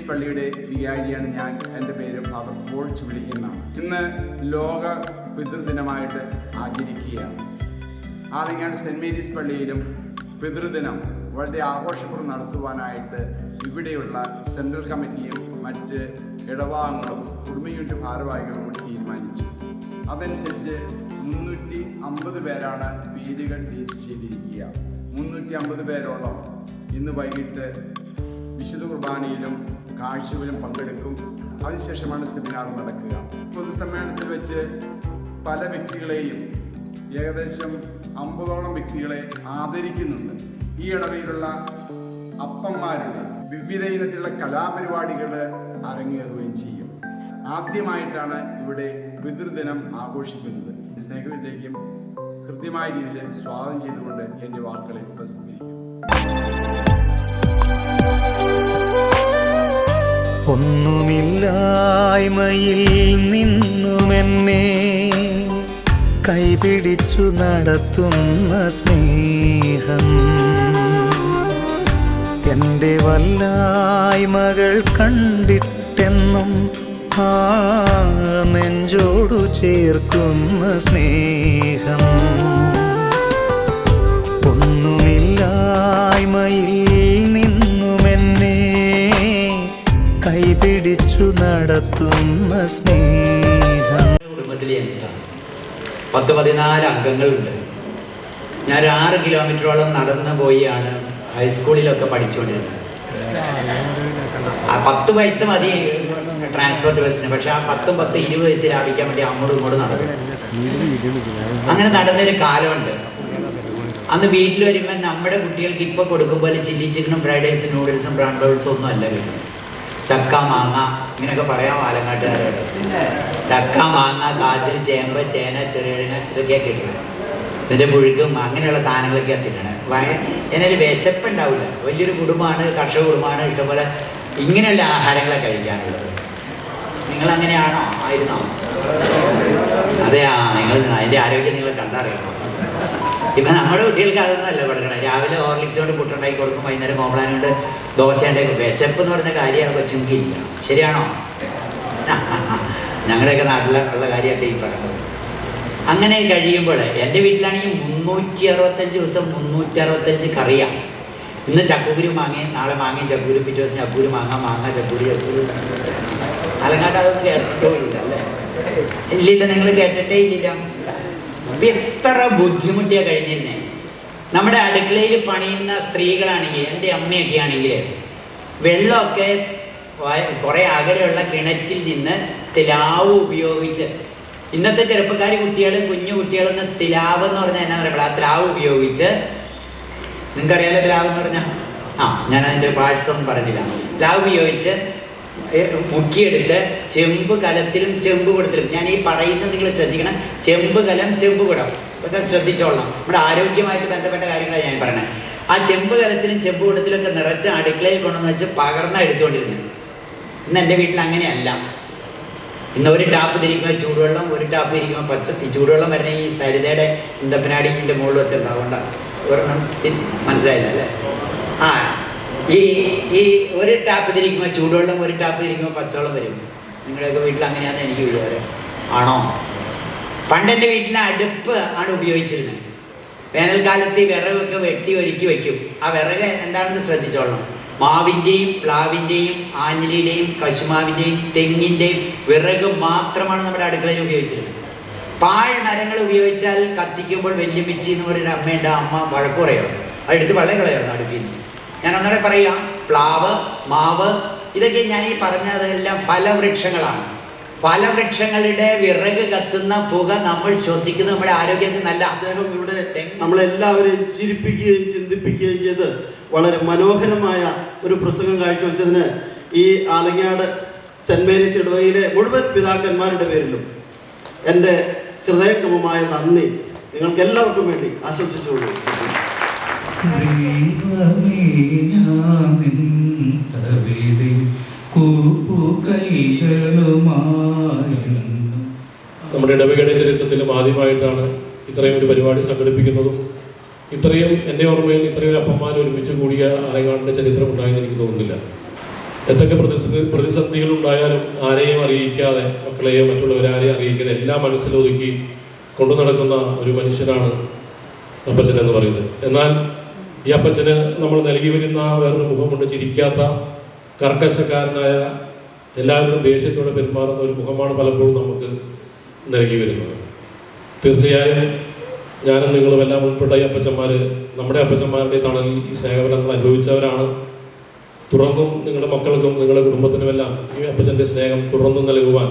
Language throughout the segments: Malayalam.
പള്ളിയുടെ വികാരിയാണ് ഞാൻ. എൻ്റെ പേര് ഫാദർ പോൾ ചുള്ളിക്കുന്ന. ഇന്ന് ലോക പിതൃദിനമായിട്ട് ആചരിക്കുകയാണ്. ആലങ്ങാട് സെൻറ് മേരീസ് പള്ളിയിലും പിതൃദിനം വളരെ ആഘോഷപൂർവ്വം നടത്തുവാനായിട്ട് ഇവിടെയുള്ള സെൻട്രൽ കമ്മിറ്റിയും മറ്റ് ഇടവാംഗങ്ങളും കുടുംബ യൂണിറ്റ് ഭാരവാഹികളും കൂടി തീരുമാനിച്ചു. അതനുസരിച്ച് 350 പേരാണ് പേരുകൾ രജിസ്റ്റർ ചെയ്തിരിക്കുക. 350 പേരോളം ഇന്ന് വൈകിട്ട് വിശുദ്ധ കുർബാനയിലും കാഴ്ചയിലും പങ്കെടുക്കും. അതിനുശേഷമാണ് സെമിനാർ നടക്കുക. പൊതുസമ്മേളനത്തിൽ വെച്ച് പല വ്യക്തികളെയും, ഏകദേശം 50ഓളം വ്യക്തികളെ ആദരിക്കുന്നുണ്ട്. ഈ ഇടവയിലുള്ള അപ്പന്മാരുടെ വിവിധ ഇനത്തിലുള്ള കലാപരിപാടികൾ അരങ്ങേറുകയും ചെയ്യും. ആദ്യമായിട്ടാണ് ഇവിടെ പിതൃദിനം ആഘോഷിക്കുന്നത്. സ്നേഹത്തിലേക്കും കൃത്യമായ രീതിയിൽ സ്വാഗതം ചെയ്തുകൊണ്ട് എൻ്റെ വാക്കുകളെ ഉപസംഹരിക്കും. ഒന്നുമില്ലായ്മയിൽ നിന്നുമെന്നെ കൈപിടിച്ചു നടത്തുന്ന സ്നേഹം, എൻ്റെ വല്ലായ്മകൾ കണ്ടിട്ടെന്നും ആ നെഞ്ചോടു ചേർക്കുന്ന സ്നേഹം, ഒന്നുമില്ലായ്മയിൽ നിന്നുമെന്നെ കൈപിടിച്ചു നടത്തുന്ന സ്നേഹം. കുടുംബത്തിൽ ജനിച്ചതാണ്. 10-14 അംഗങ്ങളുണ്ട്. ഞാൻ 6 കിലോമീറ്ററോളം നടന്നു പോയാണ് ഹൈസ്കൂളിലൊക്കെ പഠിച്ചുകൊണ്ടിരുന്നത്. 10 പൈസ മതി ട്രാൻസ്പോർട്ട് ബസ്സിന്. പക്ഷെ ആ 10-20 പൈസ ലാഭിക്കാൻ വേണ്ടി അങ്ങോട്ടും ഇങ്ങോട്ടും നടക്കും. അങ്ങനെ നടന്നൊരു കാലമുണ്ട്. അന്ന് വീട്ടിൽ വരുമ്പോൾ നമ്മുടെ കുട്ടികൾക്ക് ഇപ്പോൾ കൊടുക്കുമ്പോൾ ചില്ലി ചിക്കനും ഫ്രൈഡ് റൈസും നൂഡിൽസും ബ്രൗൺ ബൗൾസും ഒന്നും അല്ല വീട്ടിൽ. ചക്ക, മാങ്ങ, ഇങ്ങനെയൊക്കെ പറയാം ആലങ്ങാട്ടുകാരോട്. ചക്ക, മാങ്ങ, കാച്ചിൽ, ചേമ്പ്, ചേന, ചെറുകിഴങ്ങ് ഇതൊക്കെയാണ് കിട്ടുന്നത്. ഇതിൻ്റെ പുഴുക്കും അങ്ങനെയുള്ള സാധനങ്ങളൊക്കെയാണ് തിന്നണത്. എന്നൊരു വിശപ്പുണ്ടാവില്ല. വലിയൊരു കുടുംബമാണ്, കർഷക കുടുംബമാണ്. ഇഷ്ടംപോലെ ഇങ്ങനെയുള്ള ആഹാരങ്ങളെ കഴിക്കാനുള്ളത്. നിങ്ങളങ്ങനെയാണോ? ആയിരുന്നോ? അതെയാ, നിങ്ങൾ അതിൻ്റെ ആരോഗ്യം നിങ്ങൾ കണ്ടറിയണം. ഇപ്പം നമ്മുടെ കുട്ടികൾക്ക് അതൊന്നും അല്ല പഠിക്കണം. രാവിലെ ഹോർലിക്സ് കൊണ്ട് പുട്ടുണ്ടാക്കി കൊടുക്കും, വൈകുന്നേരം കോംപ്ലാൻ കൊണ്ട് ദോശ ഉണ്ടാക്കി. വിശപ്പ് എന്ന് പറയുന്ന കാര്യമാണ് കൊച്ചുങ്ങൾക്കില്ല. ശരിയാണോ? ഞങ്ങളുടെയൊക്കെ നാട്ടിലുള്ള കാര്യമായിട്ട് ഈ പറയുന്നത്. അങ്ങനെ കഴിയുമ്പോൾ എൻ്റെ വീട്ടിലാണെങ്കിൽ 365 ദിവസം 365 കറിയാണ്. ഇന്ന് ചക്കൂരി മാങ്ങയും, നാളെ മാങ്ങയും ചക്കൂരി, പിറ്റേ ദിവസം ചക്കൂരി മാങ്ങ, മാങ്ങ ചക്കൂരി, ചക്കൂരി. അലങ്ങാട്ട് അതൊന്നും കേട്ടിട്ടില്ല അല്ലേ? ഇല്ലില്ല, നിങ്ങൾ കേട്ടിട്ടേ ഇല്ലില്ല. അപ്പം എത്ര ബുദ്ധിമുട്ടിയാണ് കഴിഞ്ഞിരുന്നേ. നമ്മുടെ അടുക്കളയിൽ പണിയുന്ന സ്ത്രീകളാണെങ്കിൽ, എൻ്റെ അമ്മയൊക്കെ ആണെങ്കിൽ വെള്ളമൊക്കെ കുറേ അകലെയുള്ള കിണറ്റിൽ നിന്ന് തിലാവ് ഉപയോഗിച്ച്, ഇന്നത്തെ ചെറുപ്പക്കാർ കുട്ടികളും കുഞ്ഞു കുട്ടികളെന്ന് തിലാവ് എന്ന് പറഞ്ഞാൽ എന്നാ പറയുമ്പോൾ ആ തിലാവ് ഉപയോഗിച്ച്, നിങ്ങൾക്കറിയാലോ തിലാവ് എന്ന് പറഞ്ഞാൽ? ഞാനതിൻ്റെ പാഴ്സൊന്നും പറഞ്ഞില്ല. തിലാവ് ഉപയോഗിച്ച് മുക്കിയെടുത്ത് ചെമ്പ് കലത്തിലും ചെമ്പ് കുടത്തിലും, ഞാൻ ഈ പറയുന്നത് നിങ്ങൾ ശ്രദ്ധിക്കണം, ചെമ്പ് കലം ചെമ്പ് കുടം ഇതൊക്കെ ശ്രദ്ധിച്ചോളണം. നമ്മുടെ ആരോഗ്യമായിട്ട് ബന്ധപ്പെട്ട കാര്യങ്ങളാണ് ഞാൻ പറയണത്. ആ ചെമ്പ് കലത്തിലും ചെമ്പ് കുടത്തിലൊക്കെ നിറച്ച് അടുക്കളയിൽ കൊണ്ടുവന്ന് വെച്ച് പകർന്ന എടുത്തുകൊണ്ടിരുന്നത്. ഇന്ന് എൻ്റെ വീട്ടിൽ അങ്ങനെയല്ല. ഇന്ന് ഒരു ടാപ്പ് തിരിക്കുമ്പോൾ ചൂടുവെള്ളം, ഒരു ടാപ്പ് തിരിക്കുമ്പോൾ പച്ച. ഈ ചൂടുവെള്ളം വരുന്ന ഈ സരിതയുടെ ഇന്തപ്പനാടിൻ്റെ മുകളിൽ വെച്ചിട്ടുണ്ടാവുകൊണ്ട് ഒരെണ്ണം മനസ്സിലായില്ല അല്ലേ? ഈ ഒരു ടാപ്പ് തിരിക്കുമ്പോൾ ചൂടുവെള്ളം, ഒരു ടാപ്പ് തിരിക്കുമ്പോൾ പച്ചവെള്ളം വരും. നിങ്ങളുടെയൊക്കെ വീട്ടിൽ അങ്ങനെയാണെന്ന് എനിക്ക് വിചാരം. ആണോ? പണ്ടെൻ്റെ വീട്ടിൽ അടുപ്പ് ആണ് ഉപയോഗിച്ചിരുന്നത്. വേനൽക്കാലത്ത് ഈ വിറകൊക്കെ വെട്ടി ഒരുക്കി വയ്ക്കും. ആ വിറക് എന്താണെന്ന് ശ്രദ്ധിച്ചോളണം. മാവിൻ്റെയും പ്ലാവിൻ്റെയും ആഞ്ഞിലിയുടെയും കശുമാവിൻ്റെയും തെങ്ങിൻ്റെയും വിറക് മാത്രമാണ് നമ്മുടെ അടുക്കളയിൽ ഉപയോഗിച്ചിരുന്നത്. പാഴ്മരങ്ങൾ ഉപയോഗിച്ചാൽ കത്തിക്കുമ്പോൾ വല്യമ്മിച്ചി എന്ന് പറയുന്ന അമ്മയുടെ അമ്മ വഴക്ക് പറയാറ്. അതെടുത്ത് വെള്ളം കളയായിരുന്നു അടുപ്പിൽ നിന്ന്. ഞാൻ ഒന്നുകൂടെ പറയാം, പ്ലാവ്, മാവ്, ഇതൊക്കെ ഞാൻ ഈ പറഞ്ഞതെല്ലാം ഫലവൃക്ഷങ്ങളാണ്. ഫലവൃക്ഷങ്ങളുടെ വിറക് കത്തുന്ന പുക നമ്മൾ ശ്വസിക്കുന്നത് നമ്മുടെ ആരോഗ്യത്തിന് നല്ല. അദ്ദേഹം ഇവിടെ നമ്മളെല്ലാവരെയും ചിരിപ്പിക്കുകയും ചിന്തിപ്പിക്കുകയും ചെയ്ത് വളരെ മനോഹരമായ ഒരു പ്രസംഗം കാഴ്ചവെച്ചതിന് ഈ ആലങ്ങാട് സെന്റ് മേരീസ് ഇടവകയിലെ മുഴുവൻ പിതാക്കന്മാരുടെ പേരിലും എൻ്റെ ഹൃദയംഗമമായ നന്ദി നിങ്ങൾക്ക് എല്ലാവർക്കും വേണ്ടി ആശംസിച്ചുകൊള്ളു. നമ്മുടെ ഇടവകയുടെ ചരിത്രത്തിലും ആദ്യമായിട്ടാണ് ഇത്രയും ഒരു പരിപാടി സംഘടിപ്പിക്കുന്നതും ഇത്രയും എൻ്റെ ഓർമ്മയിൽ ഇത്രയും അപ്പന്മാർ ഒരുമിച്ച് കൂടിയ ആലങ്ങാടിൻ്റെ ചരിത്രം ഉണ്ടായെന്ന് എനിക്ക് തോന്നുന്നില്ല. എന്തൊക്കെ പ്രതിസന്ധികൾ ഉണ്ടായാലും ആരെയും അറിയിക്കാതെ, മക്കളെയോ മറ്റുള്ളവരെ ആരെയും അറിയിക്കാതെ എല്ലാം മനസ്സിലൊതുക്കി കൊണ്ടു നടക്കുന്ന ഒരു മനുഷ്യനാണ് അപ്പച്ചൻ എന്ന് പറയുന്നത്. എന്നാൽ ഈ അപ്പച്ചന് നമ്മൾ നൽകി വരുന്ന വേറൊരു മുഖമുണ്ട്, ചിരിക്കാത്ത കർക്കശക്കാരനായ, എല്ലാവരും ദേഷ്യത്തോടെ പെരുമാറുന്ന ഒരു മുഖമാണ് പലപ്പോഴും നമുക്ക് നൽകി വരുന്നത്. തീർച്ചയായും ഞാനും നിങ്ങളും എല്ലാം ഉൾപ്പെട്ട ഈ അപ്പച്ചന്മാർ നമ്മുടെ അപ്പച്ചന്മാരുടെ തണലിൽ ഈ സ്നേഹബന്ധങ്ങൾ അനുഭവിച്ചവരാണ്. തുടർന്നും നിങ്ങളുടെ മക്കൾക്കും നിങ്ങളുടെ കുടുംബത്തിനുമെല്ലാം ഈ അപ്പച്ചൻ്റെ സ്നേഹം തുടർന്നും നൽകുവാൻ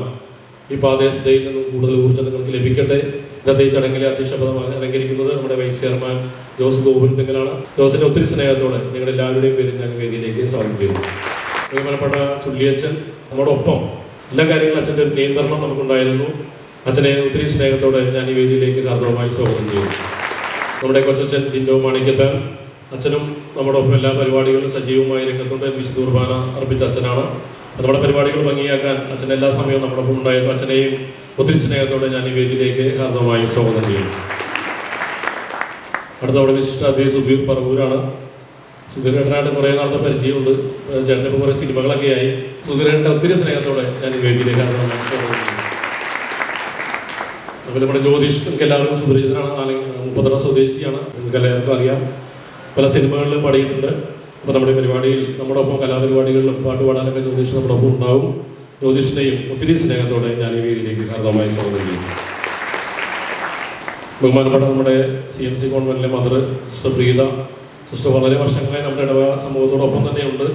ഈ ഫാദേഴ്സ് ഡേയിൽ നിന്നും കൂടുതൽ ഊർജ്ജം നിങ്ങൾക്ക് ലഭിക്കട്ടെ. ഇന്നത്തെ ഈ ചടങ്ങിലെ അധ്യക്ഷപദമായി അലങ്കരിക്കുന്നത് നമ്മുടെ വൈസ് ചെയർമാൻ ജോസ് ഗോകുലത്തിങ്കലാണ്. ജോസിന്റെ ഒത്തിരി സ്നേഹത്തോടെ നിങ്ങളുടെ എല്ലാവരുടെയും പേരിൽ ഞാൻ വേദിയിലേക്ക് സ്വാഗതം ചെയ്യുന്നു. ബഹുമാനപ്പെട്ട ചുള്ളിയച്ഛൻ നമ്മുടെ ഒപ്പം എല്ലാ കാര്യങ്ങളും അച്ഛൻ്റെ ഒരു നിയന്ത്രണം നമുക്കുണ്ടായിരുന്നു. അച്ഛനെ ഒത്തിരി സ്നേഹത്തോടെ ഞാൻ ഈ വേദിയിലേക്ക് ഹാർദവമായി സ്വാഗതം ചെയ്യുന്നു. നമ്മുടെ കൊച്ചച്ഛൻ ഡിൻഡോ മാണിക്കത്താൻ അച്ഛനും നമ്മുടെ ഒപ്പം എല്ലാ പരിപാടികളിലും സജീവമായ രംഗത്തുണ്ട്. വിശുദ്ധ കുർബാന അർപ്പിച്ച അച്ഛനാണ്. നമ്മുടെ പരിപാടികൾ ഭംഗിയാക്കാൻ അച്ഛൻ എല്ലാ സമയവും നമ്മുടെ ഒപ്പം ഉണ്ടായിരുന്നു. അച്ഛനെയും ഒത്തിരി സ്നേഹത്തോടെ ഞാൻ ഈ വേദിയിലേക്ക് ഹാർദവമായി സ്വാഗതം ചെയ്യുന്നു. അടുത്ത നമ്മുടെ വിശിഷ്ട അദ്ദേഹം സുധീർ പറവൂരാണ്. സുധീരേട്ടനായിട്ട് കുറേ നാളത്തെ പരിചയമുണ്ട്. ചേട്ടനിപ്പോൾ കുറേ സിനിമകളൊക്കെ ആയി. സുധീരേട്ടൻ്റെ ഒത്തിരി സ്നേഹത്തോടെ ഞാൻ ഈ വേദിയിലേക്ക് ഹാർദവമായി സ്വാഗതം ചെയ്യുന്നു. അതുപോലെ നമ്മുടെ ജ്യോതിഷ് നിങ്ങൾക്ക് എല്ലാവർക്കും സുപരിചിതനാണ്. മുപ്പത്തറ സ്വദേശിയാണ്. നിങ്ങൾക്ക് എല്ലാവർക്കും അറിയാം. പല സിനിമകളിലും പാടിയിട്ടുണ്ട്. അപ്പോൾ നമ്മുടെ പരിപാടിയിൽ നമ്മുടെ ഒപ്പം കലാപരിപാടികളിലും പാട്ട് പാടാനൊക്കെ ജ്യോതിഷ് നമ്മുടെ ഒപ്പം ഉണ്ടാവും. ജ്യോതിഷിനെയും ഒത്തിരി സ്നേഹത്തോടെ ഞാൻ ഈ വേദിയിലേക്ക് ഹാർദവമായി സ്വാഗതം ചെയ്യും. ബഹുമാനപ്പെട്ട നമ്മുടെ CMC കോൺവെന്റിലെ മദർ സിസ്റ്റർ പ്രീത സിസ്റ്റർ വളരെ വർഷങ്ങളായി നമ്മുടെ ഇടവ സമൂഹത്തോടൊപ്പം തന്നെയുണ്ട്.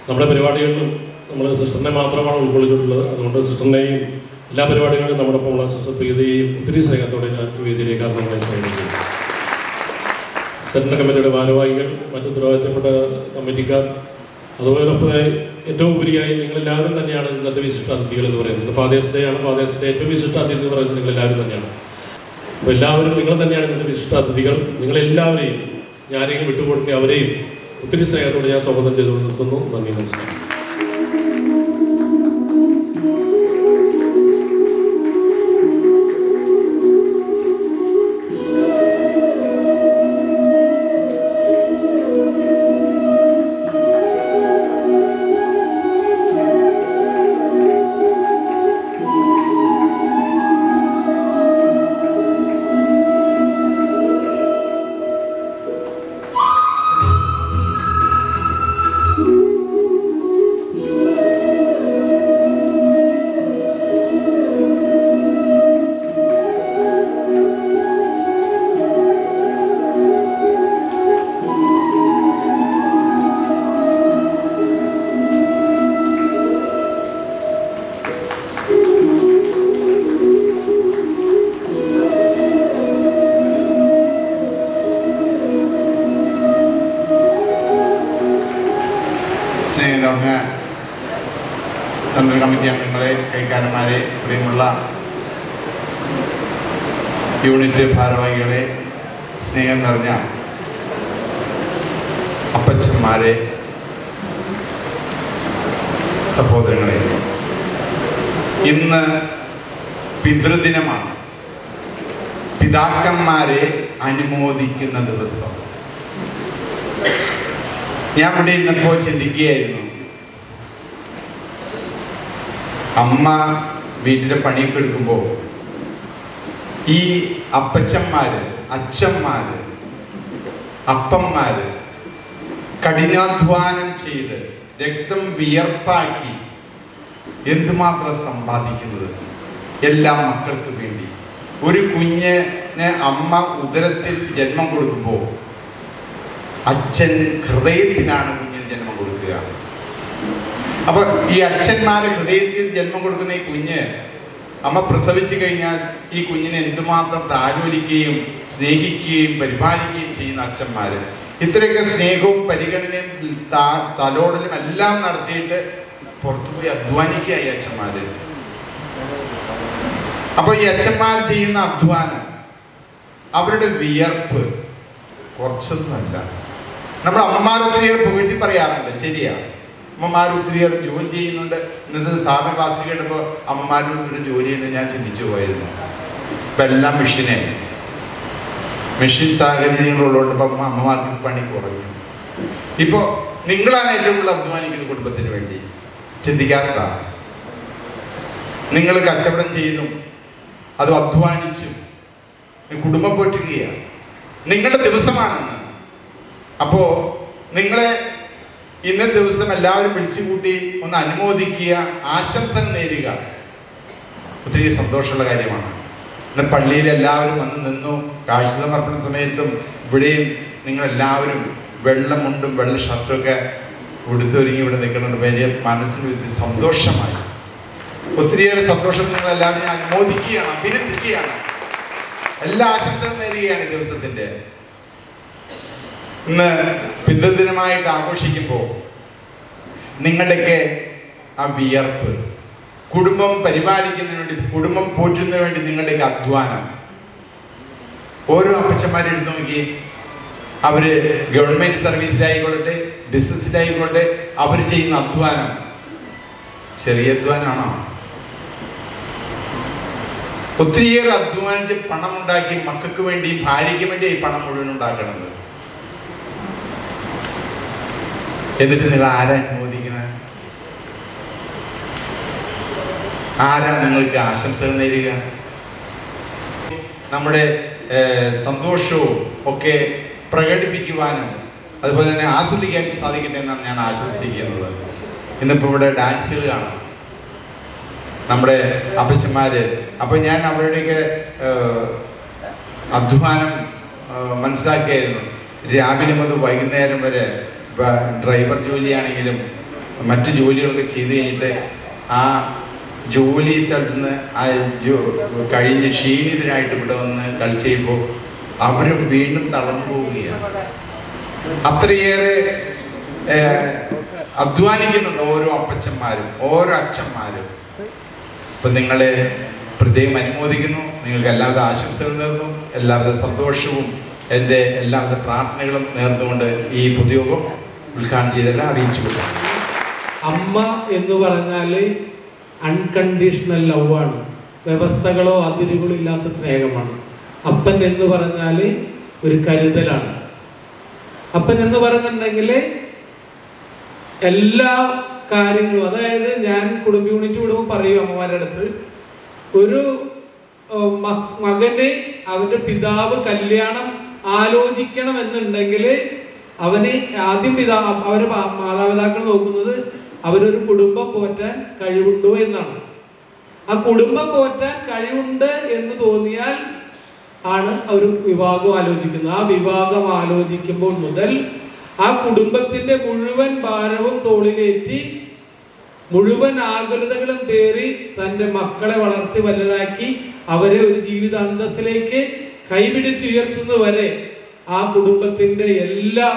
നമ്മുടെ പരിപാടികളിലും നമ്മൾ സിസ്റ്ററിനെ മാത്രമാണ് ഉൾക്കൊള്ളിച്ചിട്ടുള്ളത്. അതുകൊണ്ട് സിസ്റ്ററിനെയും എല്ലാ പരിപാടികളിലും നമ്മുടെ ഒപ്പമുള്ള സിസ്റ്റർ പ്രീതയെയും ഒത്തിരി സ്നേഹത്തോടെ ഞാൻ ഈ വേദിയിലേക്ക് ഹാർദവമായി സ്വാഗതം ചെയ്യും. സെൻട്രൽ കമ്മിറ്റിയുടെ ഭാരവാഹികൾ, മറ്റു ഉത്തരവാദിത്തപ്പെട്ട കമ്മിറ്റിക്കാർ, അതുപോലൊപ്പം ഏറ്റവും ഉപരിയായി നിങ്ങളെല്ലാവരും തന്നെയാണ് ഇന്നത്തെ വിശിഷ്ട അതിഥികൾ എന്ന് പറയുന്നത്. ഫാദേഴ്സ് ഡേ ആണ്. ഫാദേഴ്സ് ഡേ ഏറ്റവും വിശിഷ്ട അതിഥി എന്ന് പറയുന്നത് നിങ്ങളെല്ലാവരും തന്നെയാണ്. അപ്പോൾ എല്ലാവരും നിങ്ങൾ തന്നെയാണ് ഇന്നത്തെ വിശിഷ്ട അതിഥികൾ. നിങ്ങളെല്ലാവരെയും ഞാനെങ്കിലും വിട്ടുകൊടുക്കുക അവരെയും ഒത്തിരി സ്നേഹത്തോടെ ഞാൻ സ്വാഗതം ചെയ്തുകൊണ്ട് നിർത്തുന്നു. നന്ദി, നമസ്കാരം. സെൻട്രൽ കമ്മിറ്റി അംഗങ്ങളെ, കൈക്കാരന്മാരെ, പ്രിയമുള്ള യൂണിറ്റ് ഭാരവാഹികളെ, സ്നേഹം നിറഞ്ഞ അപ്പച്ചന്മാരെ, സഹോദരങ്ങളെ, ഇന്ന് പിതൃദിനമാണ്. പിതാക്കന്മാരെ അനുമോദിക്കുന്ന ദിവസം. ഞാൻ ഇവിടെ ഇരുന്നപ്പോൾ ചിന്തിക്കുകയായിരുന്നു, അമ്മ വീട്ടിലെ പണിയൊക്കെ എടുക്കുമ്പോൾ ഈ അപ്പച്ചന്മാര്, അച്ഛന്മാര്, അപ്പന്മാര് കഠിനാധ്വാനം ചെയ്ത് രക്തം വിയർപ്പാക്കി എന്തുമാത്രം സമ്പാദിക്കുന്നത് എല്ലാ മക്കൾക്ക് വേണ്ടി. ഒരു കുഞ്ഞിന് അമ്മ ഉദരത്തിൽ ജന്മം കൊടുക്കുമ്പോൾ അച്ഛൻ ഹൃദയത്തിനാണ് കുഞ്ഞിന് ജന്മം കൊടുക്കുക. അപ്പൊ ഈ അച്ഛന്മാര് ഹൃദയത്തിൽ ജന്മം കൊടുക്കുന്ന ഈ കുഞ്ഞ് അമ്മ പ്രസവിച്ചു കഴിഞ്ഞാൽ ഈ കുഞ്ഞിനെ എന്തുമാത്രം താലോലിക്കുകയും സ്നേഹിക്കുകയും പരിപാലിക്കുകയും ചെയ്യുന്ന അച്ഛന്മാര്, ഇത്രയൊക്കെ സ്നേഹവും പരിഗണനയും തലോടലും എല്ലാം നടത്തിയിട്ട് പുറത്തുപോയി അധ്വാനിക്കുക ഈ അച്ഛന്മാര്. അപ്പൊ ഈ അച്ഛന്മാർ ചെയ്യുന്ന അധ്വാനം, അവരുടെ വിയർപ്പ് കുറച്ചൊന്നുമല്ല. നമ്മുടെ അമ്മമാർ ഒത്തിരിയേറെ പുകഴ്ത്തി പറയാറുണ്ട്, ശരിയാ. അമ്മമാർ ഒത്തിരിയേറെ ജോലി ചെയ്യുന്നുണ്ട്. ഇന്നത്തെ സാധാരണ ക്ലാസ്സിൽ കേട്ടപ്പോൾ അമ്മമാരുടെ ഒത്തിരി ജോലി ചെയ്യുന്നത് ഞാൻ ചിന്തിച്ചു പോയിരുന്നു. ഇപ്പം എല്ലാം മെഷീൻ സാഹചര്യങ്ങളുള്ളതുകൊണ്ട് ഇപ്പം അമ്മമാർക്ക് പണി കുറഞ്ഞു. ഇപ്പോൾ നിങ്ങളാണ് ഏറ്റവും കൂടുതൽ അധ്വാനിക്കുന്നത് കുടുംബത്തിന് വേണ്ടി. ചിന്തിക്കാറില്ല. നിങ്ങൾ കച്ചവടം ചെയ്തും അത് അധ്വാനിച്ചും കുടുംബം പോറ്റുകയാണ്. നിങ്ങളുടെ ദിവസമാണെന്ന്. അപ്പോ നിങ്ങളെ ഇന്നത്തെ ദിവസം എല്ലാവരും വിളിച്ചുകൂട്ടി ഒന്ന് അനുമോദിക്കുക, ആശംസകൾ നേരുക. ഒത്തിരി സന്തോഷമുള്ള കാര്യമാണ്. ഇന്ന് പള്ളിയിൽ എല്ലാവരും വന്ന് നിന്നു. കാഴ്ച സമർപ്പണ സമയത്തും ഇവിടെയും നിങ്ങളെല്ലാവരും വെള്ളമുണ്ടും വെള്ള ഷർട്ടുമൊക്കെ ഉടുത്തൊരുങ്ങി ഇവിടെ നിൽക്കുന്നുണ്ട്. വലിയ മനസ്സിന് സന്തോഷമായി. ഒത്തിരിയേറെ സന്തോഷം നിങ്ങളെല്ലാവരും അനുമോദിക്കുകയാണ്, അഭിനന്ദിക്കുകയാണ്. എല്ലാ ആശംസകളും നേരുകയാണ് ഈ ദിവസത്തിന്റെ. ഇന്ന് പിതൃദിനമായിട്ട് ആഘോഷിക്കുമ്പോൾ നിങ്ങളുടെയൊക്കെ ആ വിയർപ്പ്, കുടുംബം പരിപാലിക്കുന്നതിന് വേണ്ടി, കുടുംബം പോറ്റുന്നതിന് വേണ്ടി നിങ്ങളുടെയൊക്കെ അധ്വാനം, ഓരോ അപ്പച്ചന്മാരെ എടുത്തു നോക്കി. അവര് ഗവൺമെന്റ് സർവീസിലായിക്കൊള്ളട്ടെ, ബിസിനസ്സിലായിക്കൊള്ളട്ടെ, അവർ ചെയ്യുന്ന അധ്വാനം ചെറിയ അധ്വാനമാണോ? ഒത്തിരിയേറെ അധ്വാനിച്ച് പണം ഉണ്ടാക്കി മക്കൾക്ക് വേണ്ടി, ഭാര്യയ്ക്ക് വേണ്ടി ഈ പണം മുഴുവൻ ഉണ്ടാക്കണത്. എന്നിട്ട് നിങ്ങൾ ആരാ അനുമോദിക്കണേ? ആരാ നിങ്ങൾക്ക് ആശംസകൾ നേരുക? നമ്മുടെ സന്തോഷവും ഒക്കെ പ്രകടിപ്പിക്കുവാനും അതുപോലെ തന്നെ ആസ്വദിക്കാനും സാധിക്കട്ടെ എന്നാണ് ഞാൻ ആശംസിക്കുന്നത്. ഇന്നിപ്പോൾ ഇവിടെ ഡാൻസുകൾ കാണാം നമ്മുടെ അപ്പച്ചന്മാര്. അപ്പൊ ഞാൻ അവരുടെയൊക്കെ അധ്വാനം മനസ്സിലാക്കിയായിരുന്നു. രാവിലെ മുതൽ വൈകുന്നേരം വരെ ഡ്രൈവർ ജോലിയാണെങ്കിലും മറ്റു ജോലികളൊക്കെ ചെയ്ത് കഴിഞ്ഞിട്ട് ആ ജോലി സ്ഥലത്ത് നിന്ന് കഴിഞ്ഞ് ക്ഷീണിതരായിട്ട് ഇവിടെ വന്ന് കളിച്ച് കഴിയുമ്പോൾ അവരും വീണ്ടും തളർന്നു പോവുകയാണ്. അത്രയേറെ അധ്വാനിക്കുന്നുണ്ട് ഓരോ അപ്പച്ചന്മാരും ഓരോ അച്ഛന്മാരും. അപ്പൊ നിങ്ങളെ പ്രത്യേകം അനുമോദിക്കുന്നു. നിങ്ങൾക്ക് എല്ലാവിധ ആശംസകളും നേർന്നു, എല്ലാവിധ സന്തോഷവും എൻ്റെ എല്ലാവിധ പ്രാർത്ഥനകളും നേർന്നുകൊണ്ട് ഈ പൊതുയോഗം ഉദ്ഘാടനം ചെയ്തെല്ലാം അറിയിച്ചു കൊടുക്കാം. അമ്മ എന്ന് പറഞ്ഞാൽ അൺകണ്ടീഷണൽ ലവ് ആണ്, വ്യവസ്ഥകളോ അതിരുകളോ ഇല്ലാത്ത സ്നേഹമാണ്. അപ്പൻ എന്ന് പറഞ്ഞാൽ ഒരു കരുതലാണ്. അപ്പൻ എന്ന് പറയുന്നുണ്ടെങ്കിൽ എല്ലാ കാര്യങ്ങളും, അതായത് ഞാൻ കുടുംബ യൂണിറ്റ് വിടുമ്പോൾ പറയും അമ്മമാരുടെ അടുത്ത്, ഒരു മകന് അവന്റെ പിതാവ് കല്യാണം ആലോചിക്കണം എന്നുണ്ടെങ്കിൽ അവന് ആദ്യം അവരെ മാതാപിതാക്കൾ നോക്കുന്നത് അവരൊരു കുടുംബം പോറ്റാൻ കഴിവുണ്ടോ എന്നാണ്. ആ കുടുംബം പോറ്റാൻ കഴിവുണ്ട് എന്ന് തോന്നിയാൽ ആണ് ഒരു വിവാഹം ആലോചിക്കുന്നത്. ആ വിവാഹം ആലോചിക്കുമ്പോൾ മുതൽ ആ കുടുംബത്തിന്റെ മുഴുവൻ ഭാരവും തോളിലേറ്റി മുഴുവൻ ആകുലതകളും പേറി തൻ്റെ മക്കളെ വളർത്തി വലുതാക്കി അവരെ ഒരു ജീവിത അന്തസ്സിലേക്ക് കൈപിടിച്ചുയർത്തുന്നത് വരെ ആ കുടുംബത്തിന്റെ എല്ലാ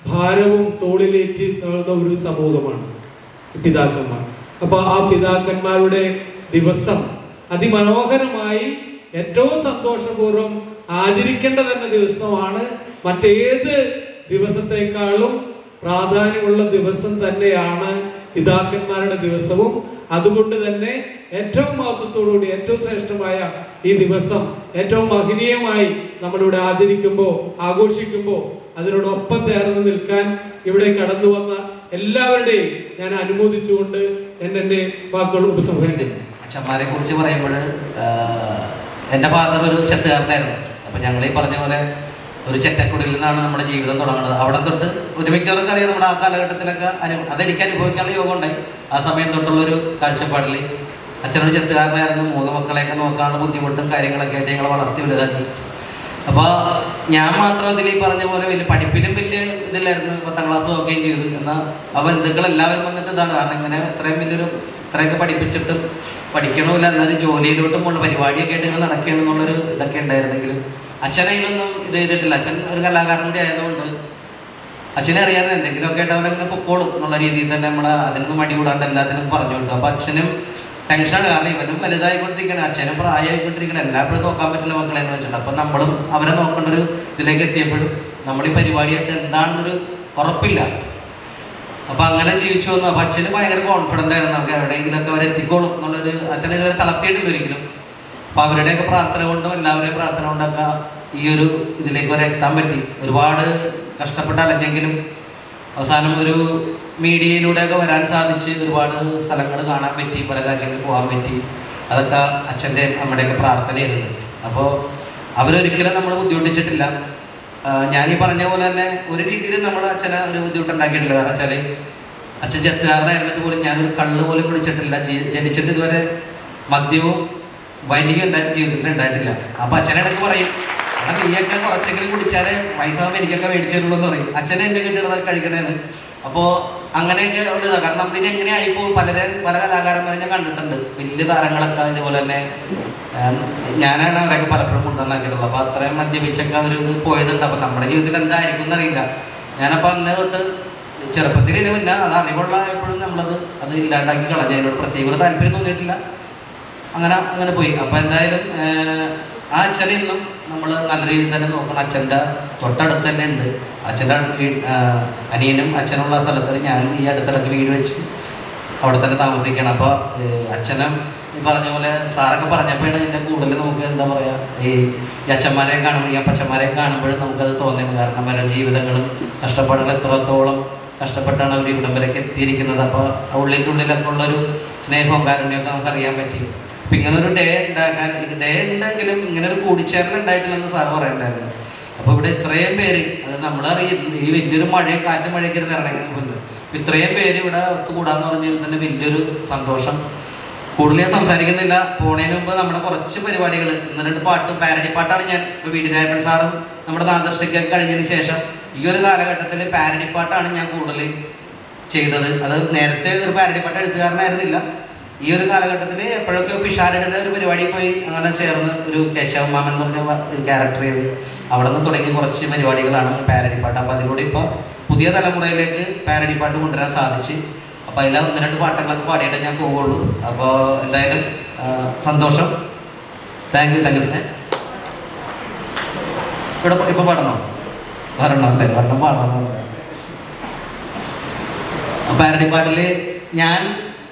ഭാരവും തോളിലേറ്റി നടന്ന ഒരു സമൂഹമാണ് പിതാക്കന്മാർ. അപ്പൊ ആ പിതാക്കന്മാരുടെ ദിവസം അതിമനോഹരമായി ഏറ്റവും സന്തോഷപൂർവ്വം ആചരിക്കേണ്ട തന്നെ ദിവസമാണ്. മറ്റേത് ദിവസത്തെക്കാളും പ്രാധാന്യമുള്ള ദിവസം തന്നെയാണ് പിതാക്കന്മാരുടെ ദിവസവും. അതുകൊണ്ട് തന്നെ ഏറ്റവും മഹത്വത്തോടുകൂടി ഏറ്റവും ശ്രേഷ്ഠമായ ഈ ദിവസം ഏറ്റവും മഹനീയമായി നമ്മളിവിടെ ആചരിക്കുമ്പോൾ, ആഘോഷിക്കുമ്പോൾ അതിനോടൊപ്പം ചേർന്ന് നിൽക്കാൻ ഇവിടെ കടന്നു വന്ന എല്ലാവരുടെയും ഞാൻ അനുമോദിച്ചുകൊണ്ട് എൻ്റെ വാക്കുകൾ ഉപസംഹരിക്കുന്നു. അച്ഛന്മാരെ കുറിച്ച് പറയുമ്പോൾ എൻ്റെ ഫാദർ ഒരു ചെത്തുകാരനായിരുന്നു. അപ്പം ഞങ്ങൾ ഈ പറഞ്ഞ പോലെ ഒരു ചെറ്റക്കുടിയിൽ നിന്നാണ് നമ്മുടെ ജീവിതം തുടങ്ങുന്നത്. അവിടെ തൊട്ട് ഒരുമിക്കവർക്ക് അറിയാം നമ്മുടെ ആ കാലഘട്ടത്തിലൊക്കെ അതെനിക്ക് അനുഭവിക്കാനുള്ള യോഗം ഉണ്ടായി. ആ സമയം തൊട്ടുള്ളൊരു കാഴ്ചപ്പാടിൽ അച്ഛനൊരു ചെത്തുകാരനായിരുന്നു. 3 മക്കളെയൊക്കെ നോക്കാനുള്ള ബുദ്ധിമുട്ടും കാര്യങ്ങളൊക്കെ ആയിട്ട് ഞങ്ങളെ വളർത്തി വലുതാക്കി. അപ്പോൾ ഞാൻ മാത്രം അതിൽ ഈ പറഞ്ഞ പോലെ വലിയ പഠിപ്പിലും വലിയ ഇതില്ലായിരുന്നു. 10ാം ക്ലാസ് നോക്കുകയും ചെയ്തു. എന്നാൽ ആ ബന്ധുക്കൾ എല്ലാവരും വന്നിട്ട് ഇതാണ് കാരണം ഇങ്ങനെ ഇത്രയും വലിയൊരു ഇത്രയൊക്കെ പഠിപ്പിച്ചിട്ടും പഠിക്കണമില്ല, എന്നാലും ജോലിയിലോട്ടും ഉള്ള പരിപാടിയൊക്കെ ആയിട്ട് ഇങ്ങനെ നടക്കുകയാണെന്നുള്ളൊരു ഇതൊക്കെ ഉണ്ടായിരുന്നെങ്കിലും അച്ഛൻ അതിനൊന്നും ഇത് ചെയ്തിട്ടില്ല. അച്ഛൻ ഒരു കലാകാരൻ കൂടി ആയതുകൊണ്ട് അച്ഛനെ അറിയാതെ എന്തെങ്കിലുമൊക്കെ ആയിട്ട് അവരങ്ങനെ പൊക്കോളും എന്നുള്ള രീതിയിൽ തന്നെ നമ്മൾ അതിനൊന്നും മടി കൂടാണ്ട് എല്ലാത്തിനും പറഞ്ഞു വിട്ടു. അപ്പോൾ അച്ഛനും ടെൻഷനാണ്, കാരണം ഇവനും വലുതായിക്കൊണ്ടിരിക്കണം, അച്ഛനും പ്രായമായിക്കൊണ്ടിരിക്കണം, എല്ലാവരും നോക്കാൻ പറ്റില്ല മക്കളെ എന്ന് വെച്ചിട്ടുണ്ട്. അപ്പം നമ്മളും അവരെ നോക്കേണ്ട ഒരു ഇതിലേക്ക് എത്തിയപ്പോഴും നമ്മൾ ഈ പരിപാടിയായിട്ട് എന്താണെന്നൊരു ഉറപ്പില്ല. അപ്പം അങ്ങനെ ജീവിച്ചു വന്നു. അപ്പം അച്ഛന് ഭയങ്കര കോൺഫിഡൻ്റ് ആയിരുന്നു, നമുക്ക് എവിടെയെങ്കിലുമൊക്കെ അവർ എത്തിക്കോളും എന്നുള്ളൊരു അച്ഛനെ ഇതുവരെ തളർത്തിയിട്ടില്ല ഒരിക്കലും. അപ്പം അവരുടെയൊക്കെ പ്രാർത്ഥന കൊണ്ടും എല്ലാവരുടെയും പ്രാർത്ഥന കൊണ്ടൊക്കെ ഈ ഒരു ഇതിലേക്ക് വരെ എത്താൻ പറ്റി. ഒരുപാട് കഷ്ടപ്പെട്ട് അലഞ്ഞെങ്കിലും അവസാനം ഒരു മീഡിയയിലൂടെയൊക്കെ വരാൻ സാധിച്ച് ഒരുപാട് സ്ഥലങ്ങൾ കാണാൻ പറ്റി, പല രാജ്യങ്ങളിൽ പോകാൻ പറ്റി. അതൊക്കെ അച്ഛൻ്റെ നമ്മുടെയൊക്കെ പ്രാർത്ഥനയായിരുന്നു. അപ്പോൾ അവരൊരിക്കലും നമ്മൾ ബുദ്ധിമുട്ടിച്ചിട്ടില്ല. ഞാൻ ഈ പറഞ്ഞ പോലെ തന്നെ ഒരു രീതിയിൽ നമ്മൾ അച്ഛനെ ഒരു ബുദ്ധിമുട്ടുണ്ടാക്കിയിട്ടില്ല. കാരണം വെച്ചാൽ അച്ഛൻ ചെത്തുകാരനായിരുന്നിട്ട് പോലും ഞാനൊരു കള്ള് പോലും കുടിച്ചിട്ടില്ല. ജനിച്ചിട്ട് ഇതുവരെ മദ്യവും വലിയ ജീവിതത്തിൽ ഉണ്ടായിട്ടില്ല. അപ്പോൾ അച്ഛനിടയ്ക്ക് പറയും, അപ്പം നീയൊക്കെ കുറച്ചെങ്കിലും കുടിച്ചാലേ വയസ്സാകുമ്പോൾ എനിക്കൊക്കെ മേടിച്ചു തരുള്ളൂ എന്ന് പറയും. അച്ഛനെ എന്തൊക്കെ ചെറുതായി കഴിക്കണേന്ന്. അപ്പോൾ അങ്ങനെയൊക്കെ ഉള്ളതാണ്. കാരണം നമ്മളിനി എങ്ങനെയായിപ്പോൾ പല കലാകാരന്മാരെ ഞാൻ കണ്ടിട്ടുണ്ട്, വലിയ താരങ്ങളൊക്കെ ഇതുപോലെ തന്നെ ഞാനാണ് അവരൊക്കെ പലപ്പോഴും കൊണ്ടുവന്നാക്കിയിട്ടുള്ളത്. അപ്പോൾ അത്രയും മദ്യപിച്ചൊക്കെ അവർ പോയതുണ്ട്. അപ്പോൾ നമ്മുടെ ജീവിതത്തിൽ എന്തായിരിക്കും എന്നറിയില്ല. ഞാനപ്പോൾ അന്നേ തൊട്ട് ചെറുപ്പത്തിൽ പിന്നെ അത് അറിവുള്ള എപ്പോഴും അത് ഇല്ലാണ്ടാക്കി കളഞ്ഞു. അതിനോട് പ്രത്യേക ഒരു താല്പര്യം തോന്നിയിട്ടില്ല. അങ്ങനെ പോയി. അപ്പോൾ എന്തായാലും ആ അച്ഛനെ ഇന്നും നമ്മൾ നല്ല രീതിയിൽ തന്നെ നോക്കണം. അച്ഛൻ്റെ തൊട്ടടുത്ത് തന്നെ ഉണ്ട്. അച്ഛൻ്റെ അനിയനും അച്ഛനുള്ള സ്ഥലത്ത് ഞാനും ഈ അടുത്തിടയ്ക്ക് വീട് വെച്ച് അവിടെ തന്നെ താമസിക്കണം. അപ്പോൾ അച്ഛനും ഈ പറഞ്ഞ പോലെ സാറൊക്കെ പറഞ്ഞപ്പോഴാണ് എൻ്റെ കൂടുതൽ നമുക്ക് എന്താ പറയുക, ഈ അച്ഛന്മാരെ കാണുമ്പോൾ ഈ അപ്പച്ചന്മാരെ കാണുമ്പോഴും നമുക്കത് തോന്നിയത്. കാരണം അവരുടെ ജീവിതങ്ങളും കഷ്ടപ്പാടുകൾ എത്രത്തോളം കഷ്ടപ്പെട്ടാണ് അവർ ഇവിടം വരെയൊക്കെ എത്തിയിരിക്കുന്നത്. അപ്പോൾ ഉള്ളിൻ്റെ ഉള്ളിലൊക്കെ ഉള്ളൊരു സ്നേഹവും കാരുണ്യമൊക്കെ നമുക്കറിയാൻ പറ്റി. അപ്പം ഇങ്ങനൊരു ഡേ ഉണ്ടെങ്കിലും ഇങ്ങനൊരു കൂടിച്ചേരൽ ഉണ്ടായിട്ടില്ലെന്ന് സാറ് പറയണ്ടായിരുന്നു. അപ്പോൾ ഇവിടെ ഇത്രയും പേര്, അത് നമ്മളറിയും ഈ വലിയൊരു കാറ്റും മഴയൊക്കെ ഇറങ്ങുന്നുണ്ട്. ഇത്രയും പേര് ഇവിടെ ഒത്തുകൂടാന്ന് പറഞ്ഞാൽ തന്നെ വലിയൊരു സന്തോഷം. കൂടുതൽ ഞാൻ സംസാരിക്കുന്നില്ല. പോണതിന് മുമ്പ് നമ്മുടെ കുറച്ച് പരിപാടികൾ, 1-2 പാട്ട് പാരഡി പാട്ടാണ് ഞാൻ ഇപ്പോൾ വീടിരായപ്പൻ സാറും നമ്മുടെ നാദർശിക്കൊക്കെ കഴിഞ്ഞതിന് ശേഷം ഈ ഒരു കാലഘട്ടത്തിൽ പാരഡി പാട്ടാണ് ഞാൻ കൂടുതൽ ചെയ്തത്. അത് നേരത്തെ ഒരു പാരഡി പാട്ട് എഴുത്തുകാരനായിരുന്നില്ല. ഈ ഒരു കാലഘട്ടത്തിൽ എപ്പോഴൊക്കെ പിഷാരയുടെ ഒരു പരിപാടി പോയി അങ്ങനെ ചേർന്ന് ഒരു കേശവ മാമൻ എന്ന് പറഞ്ഞ ക്യാരക്ടർ ചെയ്ത് അവിടെ നിന്ന് തുടങ്ങി കുറച്ച് പരിപാടികളാണ് പാരഡി പാട്ട്. അപ്പോൾ അതിലൂടെ ഇപ്പോൾ പുതിയ തലമുറയിലേക്ക് പാരഡി പാട്ട് കൊണ്ടുവരാൻ സാധിച്ച്. അപ്പോൾ അതിൽ 1-2 പാട്ടുകളൊക്കെ പാടിയിട്ടേ ഞാൻ പോവുള്ളൂ. അപ്പോൾ എന്തായാലും സന്തോഷം. താങ്ക് യു സ്നേ. ഇവിടെ ഇപ്പോൾ പാടണോ? അല്ലേ? പാടണം. പാരഡി പാട്ടിൽ ഞാൻ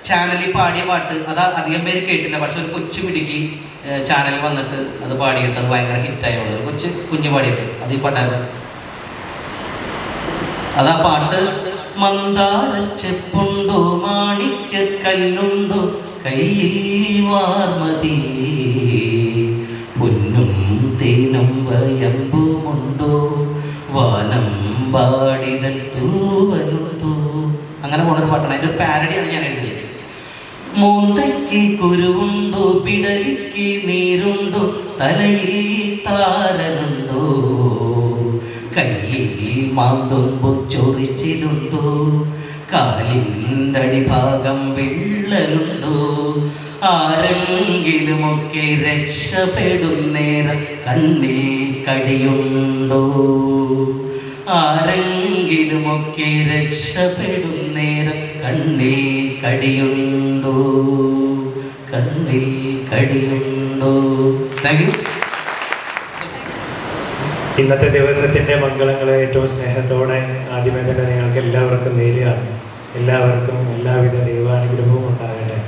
ചാനലിൽ പാടിയ പാട്ട് അത് അധികം പേര് കേട്ടില്ല. പക്ഷെ ഒരു കൊച്ചു പിടിക്ക് ചാനലിൽ വന്നിട്ട് അത് പാടിയിട്ട് അത് ഭയങ്കര ഹിറ്റായുള്ളത് ഒരു കുഞ്ഞു പാടിയിട്ട് അത് ഈ പാട്ടായിരുന്നു. അതാ പാട്ട്. മന്ദാരച്ചെപ്പുണ്ടോ മാണിക്കല്ലുണ്ടോ കയ്യിൽ വാർമതി, പൊന്നും തേനും വയമ്പുമുണ്ടോ വാനം പാടിതൽ തൂവലുണ്ടോ. അങ്ങനെ പോണൊരു പാട്ടാണ്. അതിൻ്റെ ഒരു പാരഡിയാണ് ഞാൻ എഴുതിയത്. മൂന്തയ്ക്ക് കുരുവുണ്ടോ പിടലിക്ക് നീരുണ്ടോ തലയിൽ താരനുണ്ടോ കയ്യിൽ മാന്തുമ്പോ ചൊറിച്ചിലുണ്ടോ കാലിൻ്റെ അടിഭാഗം വിള്ളലുണ്ടോ ആരെങ്കിലുമൊക്കെ രക്ഷപ്പെടുന്നേരം കണ്ണിൽ കടിയുണ്ടോ ആരെങ്കിലുമൊക്കെ രക്ഷപ്പെടുന്നേരം കണ്ണിൽ കടിയുണ്ടോ കണ്ണിൽ കടിയുണ്ടോ. Thank you. ഇന്നത്തെ ദിവസത്തിൻ്റെ മംഗളങ്ങളെ ഏറ്റവും സ്നേഹത്തോടെ ആദ്യമേ തന്നെ നിങ്ങൾക്ക് എല്ലാവർക്കും നേരുകയാണ്. എല്ലാവർക്കും എല്ലാവിധ ദൈവാനുഗ്രഹവും ഉണ്ടാകട്ടെ.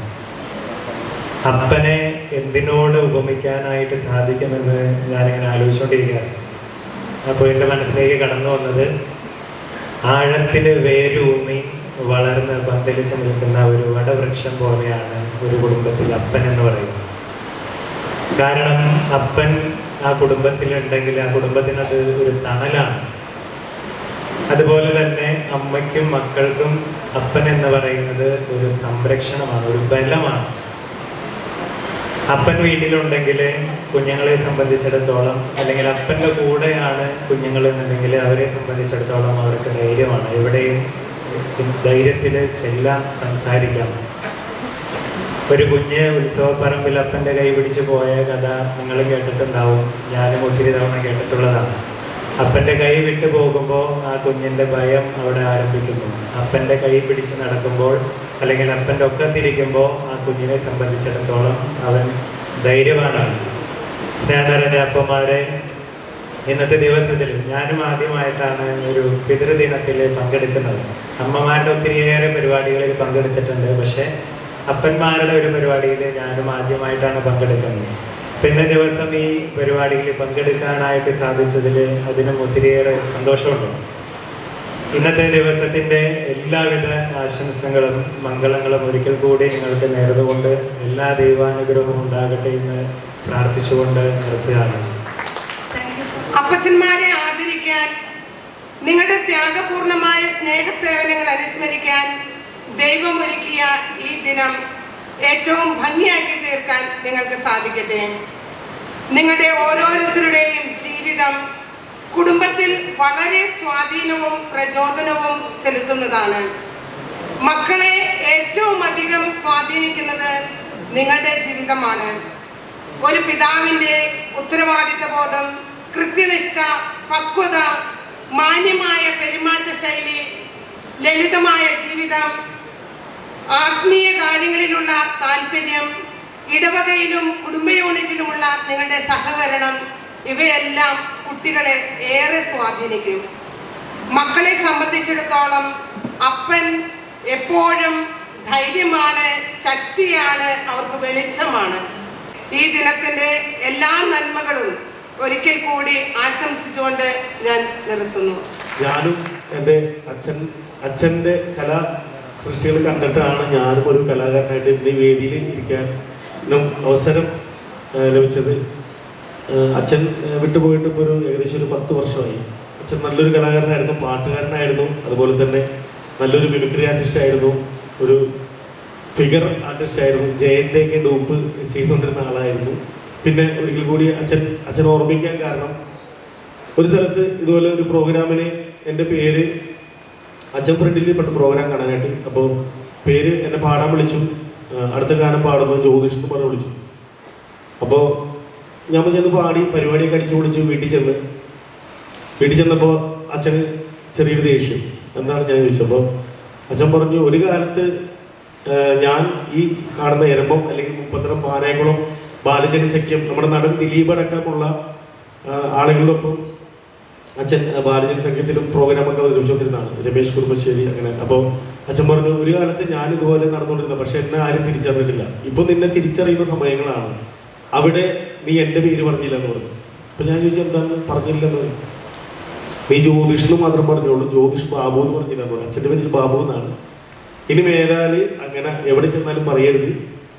അപ്പനെ എന്തിനോട് ഉപമിക്കാനായിട്ട് സാധിക്കുമെന്ന് ഞാനിങ്ങനെ ആലോചിച്ചുകൊണ്ടിരിക്കുകയാണ്. അപ്പോൾ എൻ്റെ മനസ്സിലേക്ക് കടന്നു വന്നത് ആഴത്തിൽ വേരൂന്നി വളർന്ന് പന്തലിച്ച് നിൽക്കുന്ന ഒരു വടവൃക്ഷം പോലെയാണ് ഒരു കുടുംബത്തിൽ അപ്പൻ എന്ന് പറയുന്നത്. കാരണം അപ്പൻ ആ കുടുംബത്തിലുണ്ടെങ്കിൽ ആ കുടുംബത്തിനത് ഒരു തണലാണ്. അതുപോലെ തന്നെ അമ്മയ്ക്കും മക്കൾക്കും അപ്പൻ എന്ന് പറയുന്നത് ഒരു സംരക്ഷണമാണ്, ഒരു ബലമാണ്. അപ്പൻ വീട്ടിലുണ്ടെങ്കിൽ കുഞ്ഞുങ്ങളെ സംബന്ധിച്ചിടത്തോളം, അല്ലെങ്കിൽ അപ്പൻ്റെ കൂടെയാണ് കുഞ്ഞുങ്ങൾ എന്നുണ്ടെങ്കിൽ അവരെ സംബന്ധിച്ചിടത്തോളം അവർക്ക് ധൈര്യമാണ്. എവിടെയും ധൈര്യത്തിൽ ചെല്ലാം, സംസാരിക്കാം. ഒരു കുഞ്ഞ് ഉത്സവപ്പറമ്പിൽ അപ്പൻ്റെ കൈ പിടിച്ച് പോയ കഥ നിങ്ങൾ കേട്ടിട്ടുണ്ടാവും. ഞാനും ഒത്തിരി തവണ കേട്ടിട്ടുള്ളതാണ്. അപ്പൻ്റെ കൈ വിട്ടു പോകുമ്പോൾ ആ കുഞ്ഞിൻ്റെ ഭയം അവിടെ ആരംഭിക്കുന്നു. അപ്പൻ്റെ കൈ പിടിച്ച് നടക്കുമ്പോൾ അല്ലെങ്കിൽ അപ്പൻ്റെ ഒക്കത്തിരിക്കുമ്പോൾ ആ കുഞ്ഞിനെ സംബന്ധിച്ചിടത്തോളം അവൻ ധൈര്യവാനാണ്. സ്നേഹം നിറഞ്ഞ അപ്പന്മാരെ, ഇന്നത്തെ ദിവസത്തിൽ ഞാനും ആദ്യമായിട്ടാണ് ഒരു പിതൃദിനത്തിൽ പങ്കെടുക്കുന്നത്. അമ്മമാരുടെ ഒത്തിരിയേറെ പരിപാടികളിൽ പങ്കെടുത്തിട്ടുണ്ട്, പക്ഷേ അപ്പന്മാരുടെ ഒരു പരിപാടിയിൽ ഞാനും ആദ്യമായിട്ടാണ് പങ്കെടുക്കുന്നത്. പിന്നെ ദിവസം ഈ പരിപാടിയിൽ പങ്കെടുക്കാനായിട്ട് സാധിച്ചതിൽ അതിനും ഒത്തിരിയേറെ സന്തോഷമുണ്ട്. ഇന്നത്തെ ദിവസത്തിൻ്റെ എല്ലാവിധ ആശംസകളും മംഗളങ്ങളും ഒരിക്കൽ കൂടി നിങ്ങൾക്ക് നേർന്നുകൊണ്ട് എല്ലാ ദൈവാനുഗ്രഹവും ഉണ്ടാകട്ടെ എന്ന് പ്രാർത്ഥിച്ചുകൊണ്ട് നിർത്തുകയാണ്. അപ്പച്ചന്മാരെ ആദരിക്കാൻ, നിങ്ങളുടെ ത്യാഗപൂർണമായ സ്നേഹസേവനങ്ങൾ അനുസ്മരിക്കാൻ ദൈവം ഒരുക്കിയ ഈ ദിനം ഏറ്റവും ഭംഗിയാക്കി തീർക്കാൻ നിങ്ങൾക്ക് സാധിക്കട്ടെ. നിങ്ങളുടെ ഓരോരുത്തരുടെയും ജീവിതം കുടുംബത്തിൽ വളരെ സ്വാധീനവും പ്രചോദനവും ചെലുത്തുന്നതാണ്. മക്കളെ ഏറ്റവും അധികം സ്വാധീനിക്കുന്നത് നിങ്ങളുടെ ജീവിതമാണ്. ഒരു പിതാവിൻ്റെ ഉത്തരവാദിത്ത ബോധം, കൃത്യനിഷ്ഠ, പക്വത, മാന്യമായ പെരുമാറ്റ ശൈലി, ലളിതമായ ജീവിതം, ആത്മീയ കാര്യങ്ങളിലുള്ള താല്പര്യം, ഇടവകയിലും കുടുംബ യൂണിറ്റിലുമുള്ള നിങ്ങളുടെ സഹകരണം, ഇവയെല്ലാം കുട്ടികളെ ഏറെ സ്വാധീനിക്കും. മക്കളെ സംബന്ധിച്ചിടത്തോളം അപ്പൻ എപ്പോഴും ധൈര്യമാണ്, ശക്തിയാണ്, അവർക്ക് വെളിച്ചമാണ്. ഈ ദിനത്തിൻ്റെ എല്ലാ നന്മകളും ഒരിക്കൽ കൂടി ആശംസിച്ചുകൊണ്ട് ഞാൻ നിർത്തുന്നു. ഞാനും എൻ്റെ അച്ഛൻ്റെ കലാ സൃഷ്ടികൾ കണ്ടിട്ടാണ് ഞാനും ഒരു കലാകാരനായിട്ട് ഇന്ന് വേദിയിൽ ഇരിക്കാനും അവസരം ലഭിച്ചത്. അച്ഛൻ വിട്ടുപോയിട്ട് ഇപ്പോൾ ഏകദേശം ഒരു 10 വർഷമായി. അച്ഛൻ നല്ലൊരു കലാകാരനായിരുന്നു, പാട്ടുകാരനായിരുന്നു, അതുപോലെ തന്നെ നല്ലൊരു മിമിക്രി ആർട്ടിസ്റ്റ് ആയിരുന്നു, ഒരു ഫിഗർ ആർട്ടിസ്റ്റ് ആയിരുന്നു, ജയൻ്റെയൊക്കെ ഡൂപ്പ് ചെയ്തുകൊണ്ടിരുന്ന ആളായിരുന്നു. പിന്നെ ഒരിക്കൽ കൂടി അച്ഛൻ ഓർമ്മിക്കാൻ കാരണം, ഒരു സ്ഥലത്ത് ഇതുപോലെ ഒരു പ്രോഗ്രാമിന് എൻ്റെ പേര് അച്ഛൻ ഫ്രണ്ടിൽ പെട്ട പ്രോഗ്രാം കാണാനായിട്ട്, അപ്പോൾ പേര് എന്നെ പാടാൻ വിളിച്ചു. അടുത്ത ഗാനം പാടുമ്പോൾ ജ്യോതിഷ് എന്ന് പറഞ്ഞ് വിളിച്ചു. അപ്പോൾ ഞാൻ ചെന്ന് പാടി പരിപാടിയൊക്കെ അടിച്ചു വിളിച്ചു. വീട്ടിൽ ചെന്നപ്പോൾ അച്ഛന് ചെറിയൊരു ദേഷ്യം. എന്താണ് ഞാൻ ചോദിച്ചു. അപ്പോൾ അച്ഛൻ പറഞ്ഞു, ഒരു കാലത്ത് ഞാൻ ഈ കാണുന്ന എരമ്പം അല്ലെങ്കിൽ മുപ്പത്തരം പാനയകുളം ബാലജനസഖ്യം നമ്മുടെ നടൻ ദിലീപ് അടക്കമുള്ള ആളുകളിലൊപ്പം അച്ഛൻ ബാലജനസഖ്യത്തിലും പ്രോഗ്രാമൊക്കെ അവതരിപ്പിച്ചുകൊണ്ടിരുന്നതാണ്, രമേശ് കുറുമ്പശ്ശേരി അങ്ങനെ. അപ്പോൾ അച്ഛൻ പറഞ്ഞു, ഒരു കാലത്ത് ഞാൻ ഇതുപോലെ നടന്നുകൊണ്ടിരുന്നത്, പക്ഷെ എന്നെ ആരും തിരിച്ചറിഞ്ഞിട്ടില്ല. ഇപ്പം നിന്നെ തിരിച്ചറിയുന്ന സമയങ്ങളാണ്, അവിടെ നീ എൻ്റെ പേര് പറഞ്ഞില്ല എന്ന് പറഞ്ഞു. അപ്പം ഞാൻ ചോദിച്ചു, എന്താണ് പറഞ്ഞില്ലെന്ന്? നീ ജ്യോതിഷ് മാത്രം പറഞ്ഞോളൂ, ജ്യോതിഷ് ബാബു എന്ന് പറഞ്ഞില്ല എന്ന് പറഞ്ഞു. അച്ഛൻ്റെ പേരിൽ ബാബു എന്നാണ്. ഇനി മേലാൽ അങ്ങനെ എവിടെ ചെന്നാലും പറയരുത്,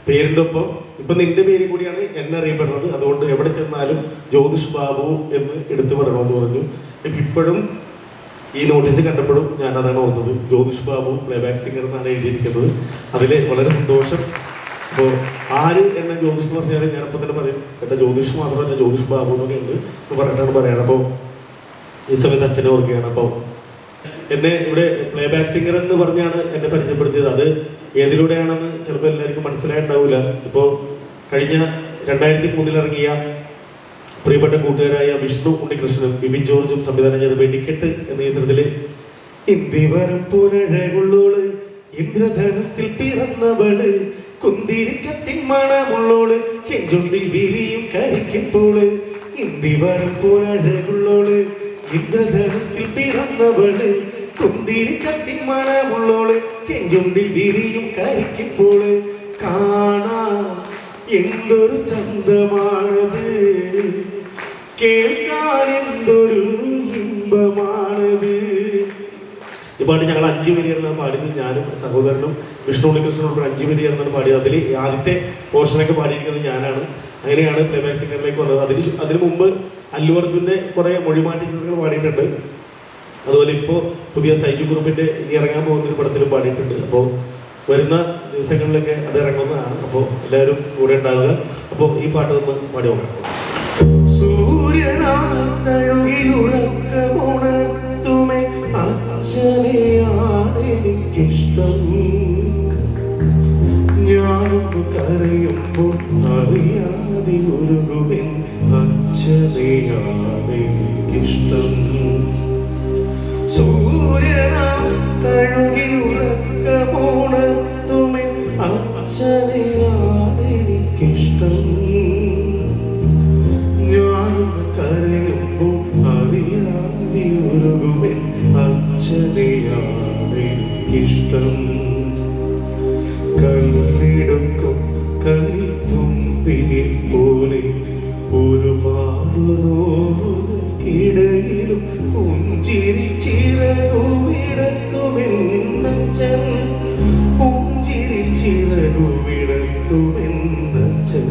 പേരിൻ്റെ ഒപ്പം ഇപ്പം നിന്റെ പേര് കൂടിയാണ് എന്നെ അറിയപ്പെടുന്നത്, അതുകൊണ്ട് എവിടെ ചെന്നാലും ജ്യോതിഷ് ബാബു എന്ന് എടുത്തു പറയണമെന്ന് പറഞ്ഞു. ഇപ്പോഴും ഈ നോട്ടീസ് കണ്ടപ്പോഴും ഞാൻ അതാണ് ഓർത്തത്, ജ്യോതിഷ് ബാബു പ്ലേബാക്ക് സിംഗർ എന്നാണ് എഴുതിയിരിക്കുന്നത്. അതിൽ വളരെ സന്തോഷം. അപ്പോൾ ആര് എന്നെ ജ്യോതിഷ് എന്ന് പറഞ്ഞാൽ ഞാനിപ്പോൾ തന്നെ പറയും, എൻ്റെ ജ്യോതിഷ് മാത്രമല്ല ജ്യോതിഷ് ബാബു എന്നൊക്കെ ഉണ്ട് എന്ന് പറഞ്ഞിട്ടാണ് പറയുന്നത്. അപ്പോൾ ഈ സമയത്ത് അച്ഛനെ ഓർക്കുകയാണ്. അപ്പോൾ എന്നെ ഇവിടെ പ്ലേബാക്ക് സിംഗർ എന്ന് പറഞ്ഞാണ് എന്നെ പരിചയപ്പെടുത്തിയത്. അത് ഏതിലൂടെയാണെന്ന് ചിലപ്പോൾ എല്ലാവർക്കും മനസ്സിലായിട്ടുണ്ടാവില്ല. ഇപ്പോൾ കഴിഞ്ഞ 2003 ഇറങ്ങിയ പ്രിയപ്പെട്ട കൂട്ടുകാരായ വിഷ്ണു ഉണ്ണികൃഷ്ണനും ബിബിൻ ജോർജും സംവിധാനം ചെയ്ത വെടിക്കെട്ട് എന്ന ചിത്രത്തില് ഇന്ദിവരം പുനരകുള്ളോള് ഇന്ദ്രധനുസിൽ പിറന്നവള് കുന്തിരിക്കത്തിൻ മണമുള്ളോള് ചെഞ്ചുണ്ടിൽ വിരിയും കരിക്കുമ്പോള് ഇന്ദിവരം പുനരകുള്ളോള് ഇന്ദ്രധനുസിൽ പിറന്നവള് കുന്തിരിക്കത്തിൻ മണമുള്ളോള് ചെഞ്ചുണ്ടിൽ വിരിയും കരിക്കുമ്പോള് കാണാ എന്തൊരു ചന്തമാണത്, കേൾക്കാൻ എന്തൊരു ഇമ്പമാണത്. ഈ പാട്ട് ഞങ്ങൾ 5 വരിയാണ് പാടിയത്. ഞാനും സഹോദരനും വിഷ്ണു ഉണ്ണികൃഷ്ണനോട് 5 വരിയാണ് പാടിയത്. അതിൽ ആദ്യത്തെ പോർഷനൊക്കെ പാടിയിരിക്കുന്നത് ഞാനാണ്. അങ്ങനെയാണ് പ്ലേബാക്ക് സിംഗറിലേക്ക് വന്നത്. അതിനു മുമ്പ് അല്ലു അർജുൻ്റെ കുറേ മൊഴിമാറ്റി ചിത്രങ്ങൾ പാടിയിട്ടുണ്ട്. അതുപോലെ ഇപ്പോൾ പുതിയ സൈജു ഗ്രൂപ്പിൻ്റെ ഇനി ഇറങ്ങാൻ പോകുന്നൊരു പടത്തിലും പാടിയിട്ടുണ്ട്. അപ്പോൾ വരുന്ന ദിവസങ്ങളിലൊക്കെ അത് ഇറങ്ങുന്നതാണ്. അപ്പോൾ എല്ലാവരും കൂടെ ഉണ്ടാവുക. അപ്പോൾ ഈ പാട്ട് ഒന്ന് പാടി നോക്കാം. എനിക്കിഷ്ടം ഞാനൊന്ന് കരയുമ്പോൾ അറിയാതെ ഉരുകുവൻ അച്ഛനെയാണെനിക്കിഷ്ടം. സൂര്യനാം തഴുകി ഉറക്കമുണർത്തുമെൻ അച്ഛനെയാണെനിക്കിഷ്ടം. ഞാൻ കരയുമ്പോൾ അറിയാതെ ഉരുകുവൻ അച്ഛനെയാണെനിക്കിഷ്ടം. കല്ലെടുക്കും കരിത്തുമ്പിനെ പോലെ ഒരുപാട് നോവുകൾക്കിടയിലും പുഞ്ചിരിച്ചിറകുവിടത്തുമെന്നച്ഛൻ. പുഞ്ചിരിച്ചിറകുവിടത്തുമെന്നച്ഛൻ.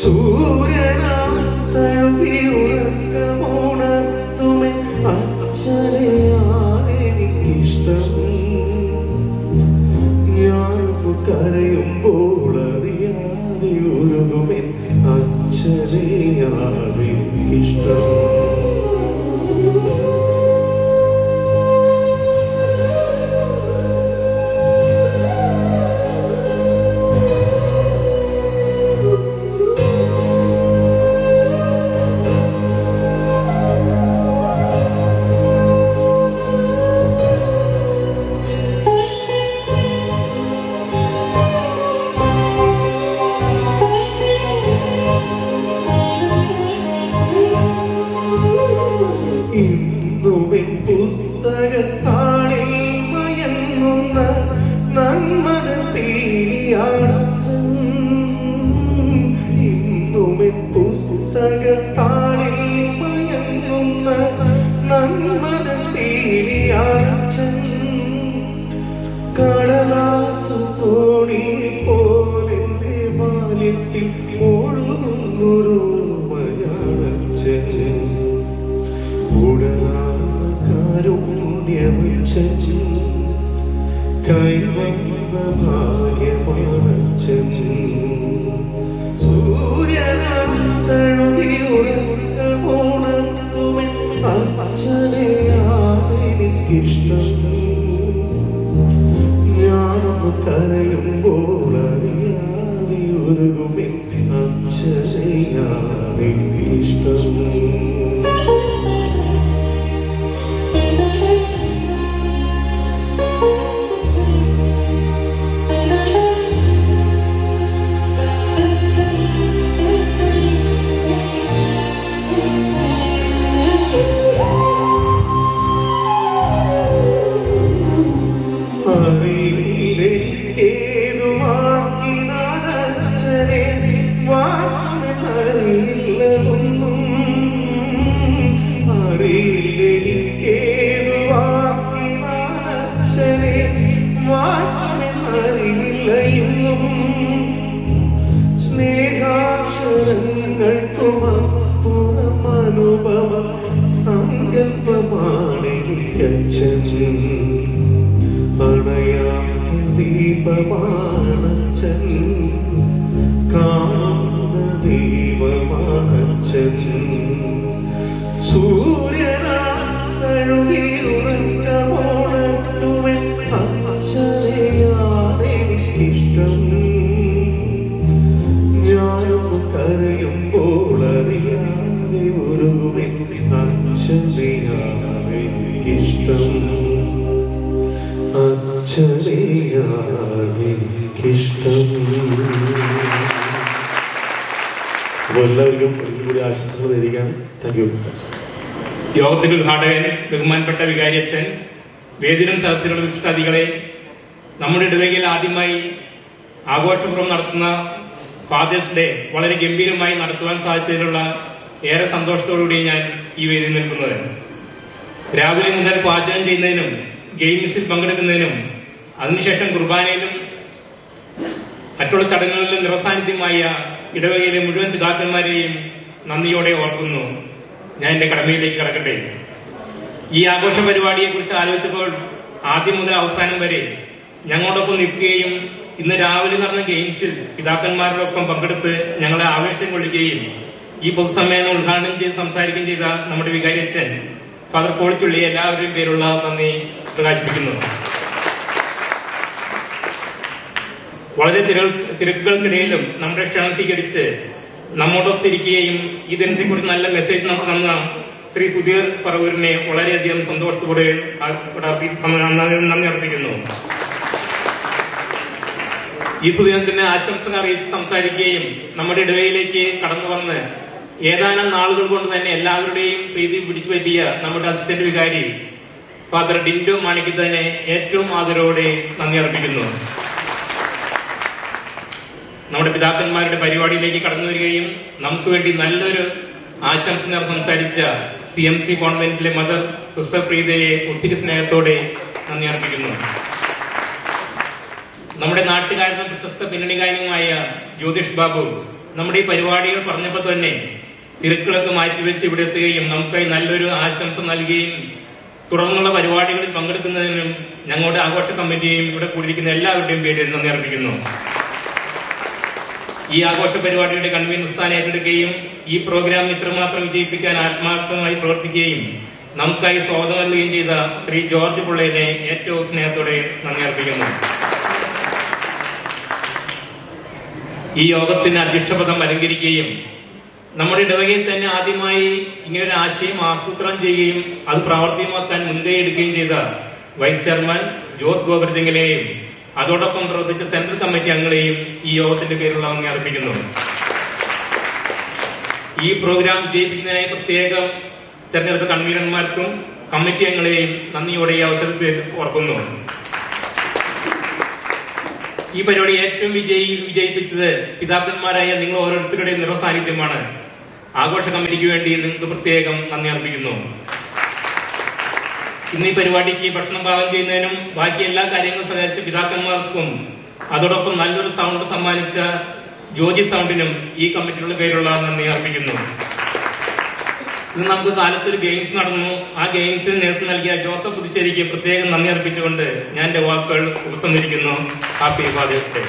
സൂര്യനാം തഴുകി ഉറക്കമുണർത്തുമെൻ അച്ഛനെയാണെനിക്കിഷ്ടം. കരയുമ്പോൾ അറിയാതെ ഉരുകുമെൻ അച്ഛനെയാണെനിക്കിഷ്ടം. ഇന്നുമെൻ പുസ്തകത്താളിൽ മയങ്ങുന്ന നന്മകൾ തീയാണച്ഛൻ. ഇന്നുമെൻ പുസ്തകത്താളിൽ മയങ്ങുന്ന നന്മകൾ തീയാണച്ഛൻ. കടലാസു സോണി പോലെ ബാല്യത്തിൽ ഒഴുകുന്നൊരു മയാണച്ഛൻ. കാരുണ്യമച്ഛൻ കൈവന്ന ഭാഗ്യമാണച്ഛൻ. സൂര്യനാം തഴുകി ഉറക്കമുണർത്തുമെൻ അച്ഛനെയാണെനിക്കിഷ്ടം. ഞാനൊന്ന് കരയുമ്പോൾ അറിയാതെ ഉരുകുമെൻ അച്ഛനെയാണെനിക്കിഷ്ടം. സ്നേഹാക്ഷരങ്ങൾക്കുമനുഭവ സങ്കല്പമാണെനിക്കച്ഛൻ. അണയാത്ത ദീപമാണച്ഛൻ. കാണുന്ന ദൈവമാണച്ഛൻ. സൂര്യനാം തഴുകി ഉറക്കമുണർത്തുമെൻ അച്ഛനെയാണെനിക്കിഷ്ടം. ഞാനൊന്ന് കരയുമ്പോൾ അറിയാതെ ഉരുകുമെൻ അച്ഛനെയാണെനിക്കിഷ്ടം. അച്ഛനെയാണെനിക്കിഷ്ടം. അപ്പോൾ എല്ലാവർക്കും ഒരിക്കലും ആശംസകൾ നേരിടുകയാണ്. Thank you. യോഗത്തിന്റെ ഉദ്ഘാടകൻ ബഹുമാനപ്പെട്ട വികാരി അച്ഛൻ, വേദിയിലും സദസ്സിലുള്ള വിശിഷ്ടാതികളെ, നമ്മുടെ ഇടവകയിൽ ആദ്യമായി ആഘോഷപൂർവ്വം നടത്തുന്ന ഫാദേഴ്സ് ഡേ വളരെ ഗംഭീരമായി നടത്തുവാൻ സാധിച്ചതിലുള്ള ഏറെ സന്തോഷത്തോടുകൂടി ഞാൻ ഈ വേദിയിൽ നിൽക്കുന്നത്. രാവിലെ മുതൽ പാചകം ചെയ്യുന്നതിനും ഗെയിംസിൽ പങ്കെടുക്കുന്നതിനും അതിനുശേഷം കുർബാനയിലും മറ്റുള്ള ചടങ്ങുകളിലും നിറസാന്നിധ്യമായ ഇടവകയിലെ മുഴുവൻ പിതാക്കന്മാരെയും നന്ദിയോടെ ഓർക്കുന്നു. ഞാൻ എന്റെ കടമയിലേക്ക് കടക്കട്ടെ. ഈ ആഘോഷ പരിപാടിയെക്കുറിച്ച് ആലോചിച്ചപ്പോൾ ആദ്യം മുതൽ അവസാനം വരെ ഞങ്ങളോടൊപ്പം നിൽക്കുകയും ഇന്ന് രാവിലെ നടന്ന ഗെയിംസിൽ പിതാക്കന്മാരോടൊപ്പം പങ്കെടുത്ത് ഞങ്ങളെ ആവേശം കൊള്ളുകയും ഈ പൊതുസമ്മേളനം ഉദ്ഘാടനം ചെയ്ത് സംസാരിക്കുകയും ചെയ്ത നമ്മുടെ വികാരി അച്ഛൻ ഫാദർ പോളിച്ചുള്ളി എല്ലാവരുടെയും പേരുള്ള നന്ദി പ്രകാശിപ്പിക്കുന്നു. വളരെ തിരക്കുകൾക്കിടയിലും നമ്മുടെ ക്ഷണം സ്വീകരിച്ച് നമ്മോടൊത്തിരിക്കുകയും ഈ ദിനത്തെക്കുറിച്ച് നല്ല മെസ്സേജ് നമുക്ക് തന്ന ശ്രീ സുധീർ പറവൂരിനെ വളരെയധികം സന്തോഷത്തോടെ നന്ദി അർപ്പിക്കുന്നു. ഈ സുദിനത്തിന് ആശംസകൾ അറിയിച്ച് സംസാരിക്കുകയും നമ്മുടെ ഇടവയിലേക്ക് കടന്നു വന്ന് ഏതാനും നാളുകൾ കൊണ്ട് തന്നെ എല്ലാവരുടെയും പ്രീതി പിടിച്ചു പറ്റിയ നമ്മുടെ അസിസ്റ്റന്റ് വികാരി ഫാദർ ഡിൻഡോ മാണിക്കത്തിനെ ഏറ്റവും ആദരവോടെ നന്ദി അർപ്പിക്കുന്നു. നമ്മുടെ പിതാക്കന്മാരുടെ പരിപാടിയിലേക്ക് കടന്നു വരികയും നമുക്ക് വേണ്ടി നല്ലൊരു ആശംസ സംസാരിച്ച CMC കോൺവെന്റിലെ മദർ സിസ്റ്റർ പ്രീതയെ ഒത്തിരി സ്നേഹത്തോടെ നന്ദി അർപ്പിക്കുന്നു. നമ്മുടെ നാട്ടുകാരനും പ്രശസ്ത പിന്നണി ഗായകനുമായ ജ്യോതിഷ് ബാബു നമ്മുടെ ഈ പരിപാടികൾ പറഞ്ഞപ്പോൾ തന്നെ തിരക്കുകളൊക്കെ മാറ്റിവെച്ച് ഇവിടെ എത്തുകയും നമുക്കായി നല്ലൊരു ആശംസ നൽകുകയും തുടർന്നുള്ള പരിപാടികളിൽ പങ്കെടുക്കുന്നതിനും ഞങ്ങളുടെ ആഘോഷ കമ്മിറ്റിയെയും ഇവിടെ കൂടിയിരിക്കുന്ന എല്ലാവരുടെയും പേരിൽ നന്ദി അർപ്പിക്കുന്നു. ഈ ആഘോഷ പരിപാടിയുടെ കൺവീനർ സ്ഥാനം ഏറ്റെടുക്കുകയും ഈ പ്രോഗ്രാം ഇത്രമാത്രം വിജയിപ്പിക്കാൻ ആത്മാർത്ഥമായി പ്രവർത്തിക്കുകയും നമുക്കായി സ്വാഗതം നൽകുകയും ചെയ്ത ശ്രീ ജോർജ് പിള്ളയെ ഏറ്റവും സ്നേഹത്തോടെ നന്ദി അർപ്പിക്കുന്നു. ഈ യോഗത്തിന് അധ്യക്ഷപദം അലങ്കരിക്കുകയും നമ്മുടെ ഇടവകയിൽ തന്നെ ആദ്യമായി ഇങ്ങനൊരു ആശയം ആസൂത്രണം ചെയ്യുകയും അത് പ്രാവർത്തികമാക്കാൻ മുൻകൈ എടുക്കുകയും ചെയ്ത വൈസ് ചെയർമാൻ ജോസ് ഗോപരത്തിങ്കലെയും അതോടൊപ്പം പ്രവർത്തിച്ച സെൻട്രൽ കമ്മിറ്റി അംഗങ്ങളെയും ഈ യോഗത്തിന്റെ പേരിലുള്ള നന്ദി അർപ്പിക്കുന്നു. ഈ പ്രോഗ്രാം വിജയിപ്പിക്കുന്നതിനായി പ്രത്യേകം തെരഞ്ഞെടുത്ത കൺവീനർമാർക്കും കമ്മിറ്റി അംഗങ്ങളെയും നന്ദിയോടെ ഈ അവസരത്തിൽ ഓർക്കുന്നു. ഈ പരിപാടി ഏറ്റവും വിജയിപ്പിച്ചത് പിതാക്കന്മാരായ നിങ്ങൾ ഓരോരുത്തരുടെയും നിറസാന്നിധ്യമാണ്. ആഘോഷ കമ്മിറ്റിക്ക് വേണ്ടി നിങ്ങൾക്ക് പ്രത്യേകം നന്ദി അർപ്പിക്കുന്നു. ഇന്ന് ഈ പരിപാടിക്ക് ഭക്ഷണം പാകം ചെയ്യുന്നതിനും ബാക്കി എല്ലാ കാര്യങ്ങളും സഹകരിച്ച പിതാക്കന്മാർക്കും അതോടൊപ്പം നല്ലൊരു സൗണ്ട് സമ്മാനിച്ച ജോജി സൗണ്ടിനും ഈ കമ്മിറ്റിയുടെ പേരിലുള്ള നന്ദി അർപ്പിക്കുന്നു. ഇന്ന് നമുക്ക് കാലത്തൊരു ഗെയിംസ് നടന്നു. ആ ഗെയിംസിന് നേതൃത്വം നൽകിയ ജോസഫ് പുതുശ്ശേരിക്ക് പ്രത്യേകം നന്ദി അർപ്പിച്ചുകൊണ്ട് ഞാൻ എന്റെ വാക്കുകൾ ഉപസംഹരിക്കുന്നു. Happy fathers day.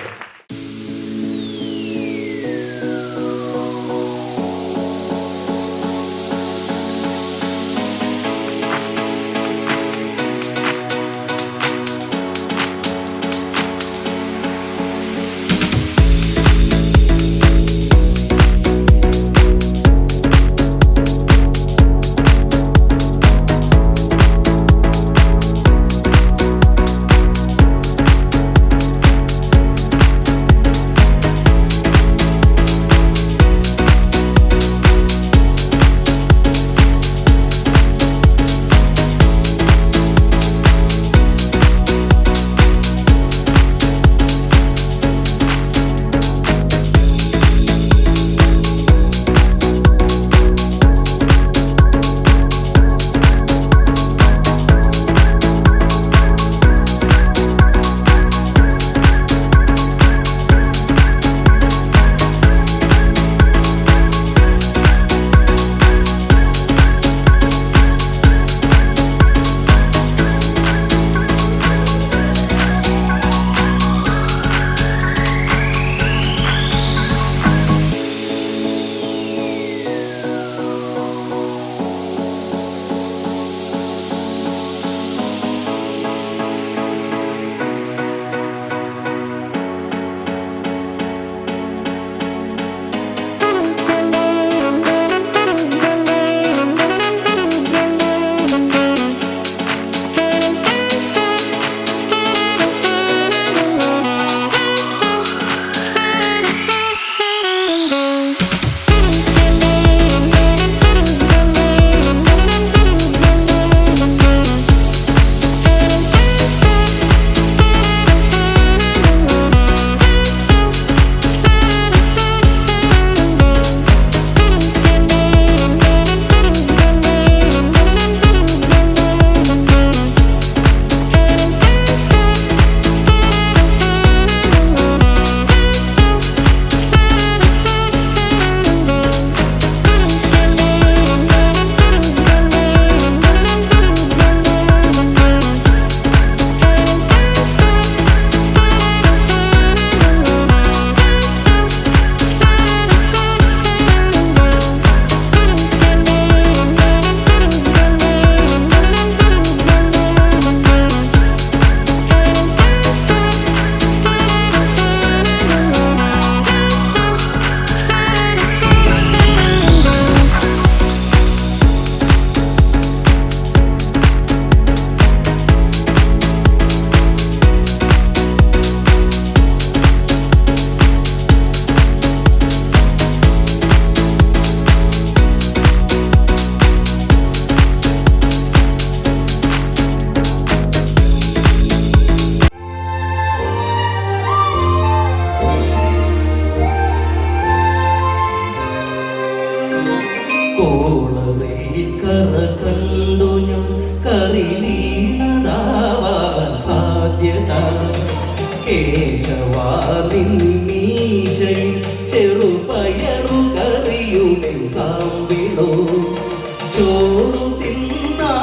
ചോറു തിന്നാ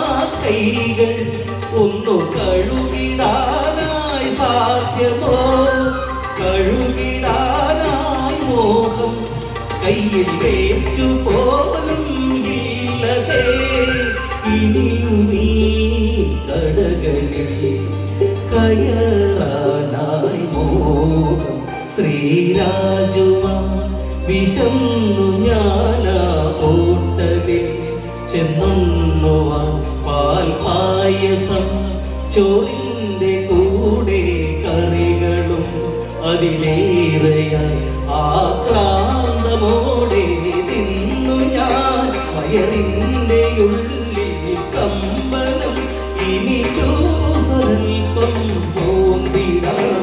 കൈകൾ ഒന്നു കഴുകിടാനായി സാധ്യമോ? കഴുകിടാനായി മോഹം കയ്യിൽ വേസ്റ്റു പോലും ഇല്ലതേ. ഇനിയും ഈ കടകളിൽ കയറാനായി മോഹം. ശ്രീരാജുമാ വിശന്നു ഞാനാ ഹോട്ടലിൽ ചെന്നുണ്ണുവാൻ പാൽ പായസം ചോറിൻ്റെ കൂടെ കറികളും അതിലേറെയായി ആക്രാന്തമോടെ തിന്നു ഞാൻ. വയറിൻ്റെ ഉള്ളിൽ സ്തംഭനം ഇനി സ്വൽപ്പം പോന്തിടാം.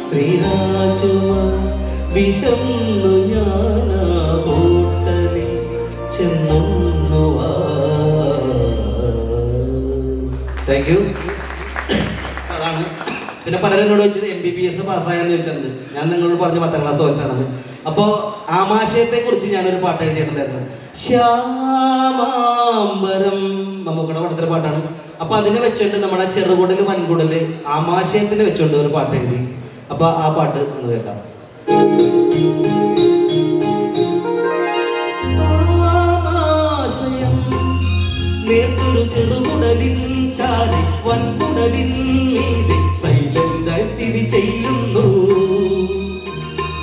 ശ്രീരാജുമാ വിശന്നു ഞാനാ ഹോട്ടലിൽ ചെന്നുണ്ണുവാ. Thank you. അതാണ്. പിന്നെ പലരും എന്നോട് വെച്ചത് MBBS പാസ്സായെന്ന് ചോദിച്ചിട്ടുണ്ട്. ഞാൻ നിങ്ങളോട് പറഞ്ഞ 10ാം ക്ലാസ് തോറ്റാണെന്ന്. അപ്പോൾ ആമാശയത്തെ കുറിച്ച് ഞാനൊരു പാട്ട് എഴുതിയിട്ടുണ്ടായിരുന്നു. ശ്യാമാംബരം, മമ്മൂക്കയുടെ പടത്തിലെ പാട്ടാണ്. അപ്പൊ അതിനെ വെച്ചിട്ട് നമ്മുടെ ചെറുകുടല് വൻകുടല് ആമാശയത്തിന് വെച്ചുകൊണ്ട് ഒരു പാട്ട് എഴുതി. അപ്പൊ ആ പാട്ട് ഒന്ന് കേൾക്കാം. ആമാശയം നേർത്തൊരു ചെറുകുടലിൻ ചാരി വൻകുടലിൻ മീതെ സൈലന്റായി സ്ഥിതി ചെയ്യുന്നു.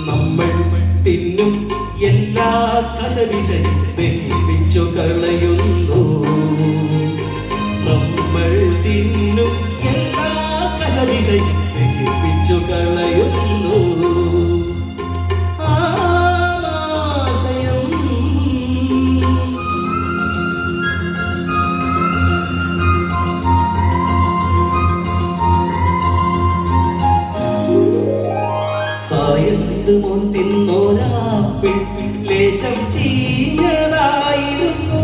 നമ്മൾ തിന്നും എല്ലാ കശവിശയും ദഹിപ്പിച്ചു കളയുന്നു. നമ്മൾ തിന്നും എല്ലാ കശവിശയും ദഹിപ്പിച്ചു കളയുന്നു. ആമാശയം സായന്ത് മോൻ തിന്നോരാപ്പിൾ ലേശം ചീഞ്ഞതായിരുന്നു.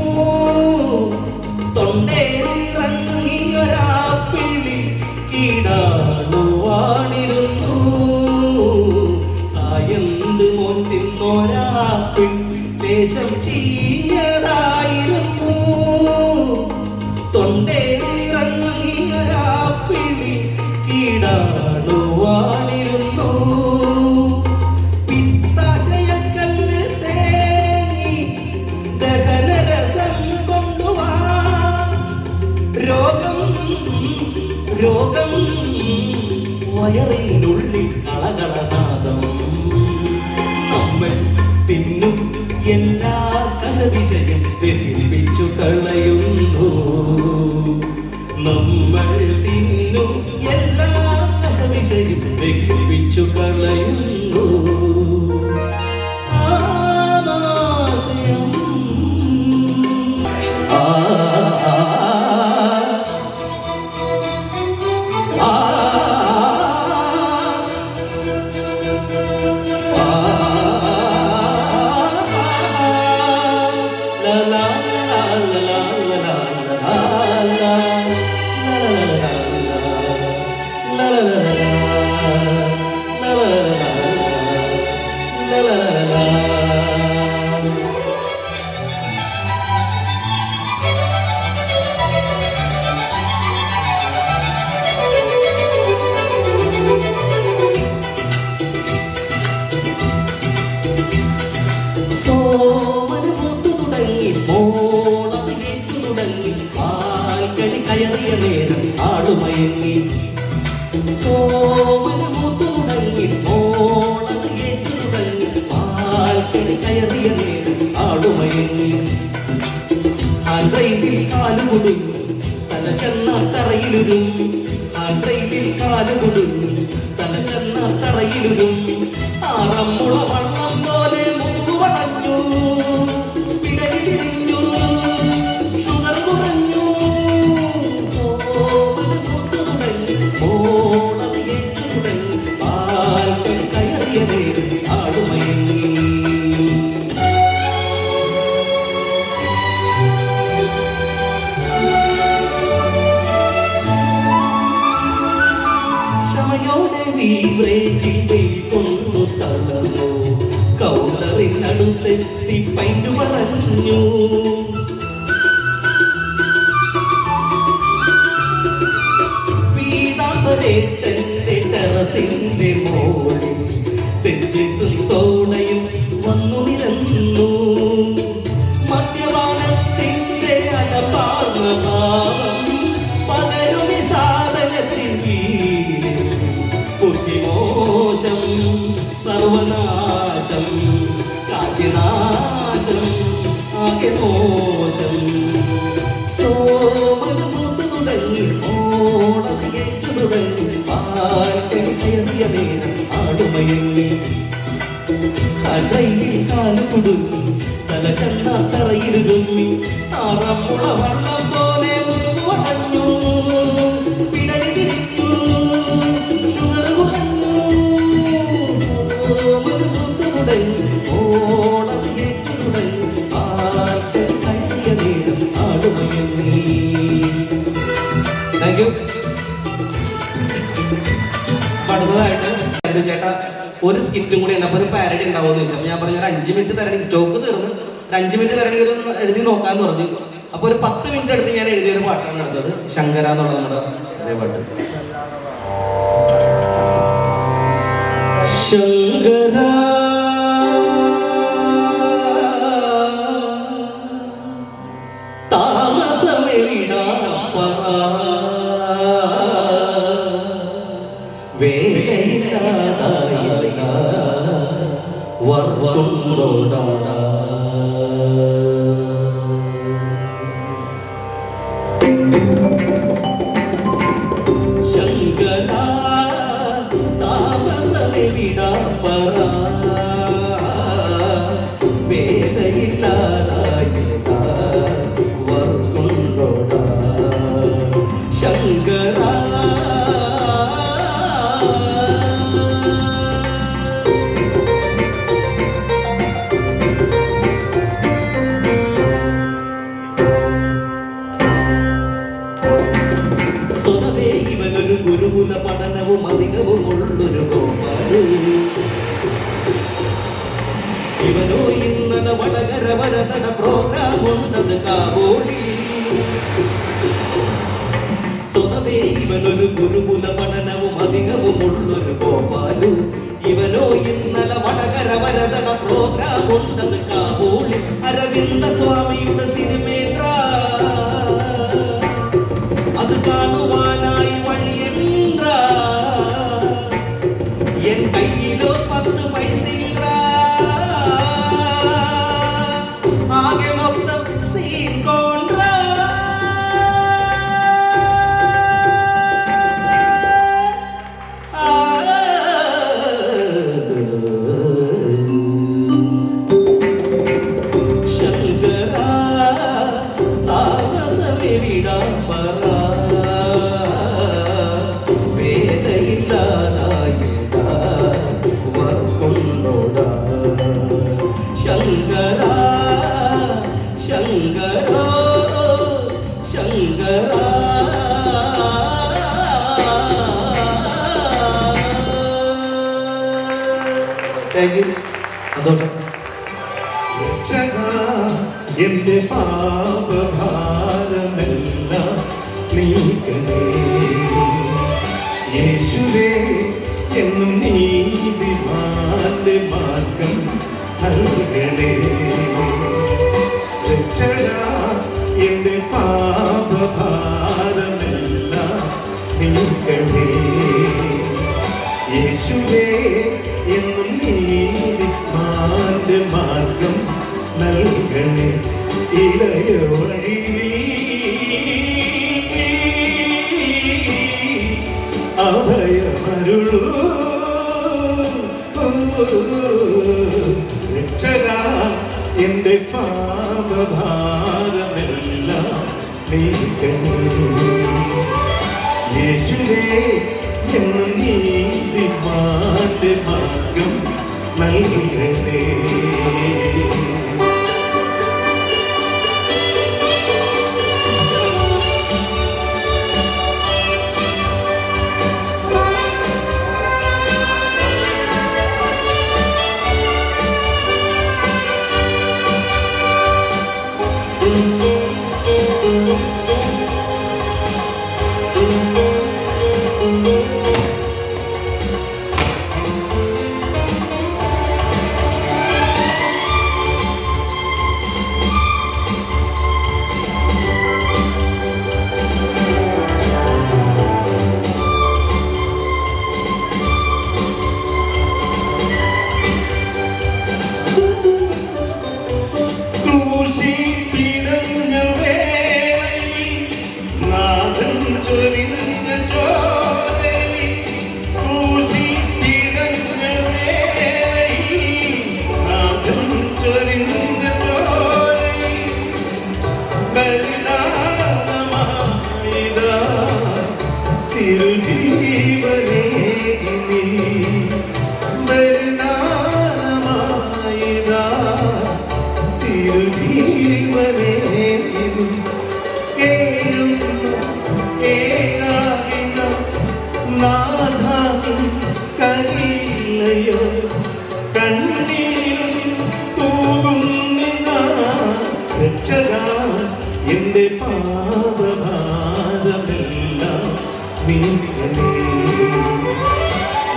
തൊണ്ടേലിറങ്ങിയൊരാപ്പിളിൽ കീടാണുവാണിരുന്നു. സായന്ത് മോൻ തിന്നോരാപ്പിൾ ലേശം ചീഞ്ഞതായിരുന്നു. തൊണ്ടേലിറങ്ങിയൊരാപ്പിളിൽ കീടാണുവാണിരുന്നു. പിത്താശയക്കല്ല് തേങ്ങി ദഹനരസം കൊണ്ടുവാ. രോഗം വയറിനുള്ളിൽ കളകളനാദം. നമ്മൾ തിന്നും എല്ലാ കശവിശയും ദഹിപ്പിച്ചു കളയുന്നു. നമ്മൾ തിന്നും എല്ലാ കശവിശയും ദഹിപ്പിച്ചു കളയുന്നു. ആമാശയം കയറിയ നേരം ആടുമയങ്ങി. സോമന് മൂത്തു തുടങ്ങി മോളത് കേട്ടു തുടങ്ങി. പാൽക്കടി കയറിയ നേരം ആടുമയങ്ങി. ആൻഡ്രയിൽ കാലുകൊടുങ്ങി തല ചെന്നാ തറയിലുരുങ്ങി. ആൻഡ്രയിൽ കാലുകൊടുങ്ങി തല ചെന്നാ തറയിലുരുങ്ങി. ആറമ്മുള വള്ളം പോലെ മുമ്പ് വളഞ്ഞു. പിടലി തിരിഞ്ഞു, ഷുഗർ കുറഞ്ഞു. കൗണ്ടറിനടുത്തെത്തി പൈറ്റു പറഞ്ഞു. പ്രഭാവം പകരുമി സാധനത്തിൻ വീര്യം ബുദ്ധിമോശം സർവനാശം കാശിനാശം ആകെ മോശം സോമൂത്ത് തുടങ്ങി ഓണം കേട്ടു തുടങ്ങി പാർക്കറിയ നേരം ആടുമയങ്ങി കടയിൽ കാല് കുടുങ്ങി തല ചെല്ലാത്തറയിരുങ്ങി ആറപ്പുള വള്ളം പോലെ വടഞ്ഞു പിടലി തിരിച്ചു ഷുഗർ കുറഞ്ഞു തുടങ്ങി ഓണം കേട്ടു തുടങ്ങി പാർക്കറിയ നേരം ആടുമയങ്ങി. Thank you. അടുത്തതായിട്ട് ചേട്ടാ ഒരു സ്കിറ്റും കൂടി ഉണ്ട്. അപ്പോൾ ഒരു പാരഡി ഉണ്ടാവുമെന്ന് ചോദിച്ചു. അപ്പോൾ ഞാൻ പറഞ്ഞു ഒരു 5 മിനിറ്റ് തരണമെങ്കിൽ സ്റ്റോക്ക് തീർന്ന് ഒരു 5 മിനിറ്റ് തരണമെങ്കിൽ ഒരു എഴുതി നോക്കാമെന്ന് പറഞ്ഞു. അപ്പോൾ ഒരു 10 മിനിറ്റ് എടുത്ത് ഞാൻ എഴുതിയൊരു പാട്ടാണ് എടുത്തത്. ശങ്കര എന്നുള്ള നമ്മുടെ അതേ പാട്ട്. ശങ്കര ശങ്കരാ താമസമേ വിടാപ്പറ വേലയില്ലാതായതാ വർക്കൊണ്ടോടാ ശങ്കരാ ഗുരുകുല പഠനവും അധികവും ഉള്ളൊരു ഗോപാലു ഇവനോ ഇന്നലെ വടകര വരതട പ്രോഗ്രാം ഉണ്ടത് കാബോളി സ്വതവേ ഇവനൊരു ഗുരുകുല പഠനവും അധികവും ഉള്ളൊരു ഗോപാലു ഇവനോ ഇന്നലെ വടകര വരതട പ്രോഗ്രാം ഉണ്ടത് കാബോളി അരവിന്ദ സ്വാമിയുടെ സിനിമേട്ര അത് കാണുവാനായി എൻ കയ്യിലോ 10 പൈസയില്ല ആകെ മൊത്തം സീൻ കോൺട്ര ശങ്കര താമസമേ വിടാപ്പറ ശങ്കരാ ശങ്കരോ ശങ്കരാ താങ്ക് യു. സന്തോഷം. എന്റെ പാപഭാരമെല്ലാം നീക്കണേ യേശുവേ എന്നും നീതിമാന്റെ മാർഗം നൽകണേ രക്ഷകാ എന്റെ പാപഭാരമെല്ലാം നീക്കണേ യേശുവേ എന്നും നീതിമാന്റെ മാർഗം നൽകണേ ഇടയോഴി അഭയമരുളൂ രക്ഷകാ എന്റെ പാപഭാരമെല്ലാം നീക്കണേ യേശുവേ എന്നും നീതിമാന്റെ മാർഗം നൽകണേ. തിരുജീവനേ നീ ബലിദാനമായിതാ തിരുജീവനേ നീ ഏകാകിനം നാഥാവിൻ കരില്ലയോ കണ്ണീരും തൂകുന്നിന രക്ഷകാ എന്റെ പാപഭാരമെല്ലാം നീക്കണേ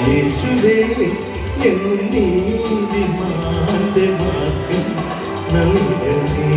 യേശുവേ എന്നും നീതിമാന്റെ മാർഗം നൽകണേ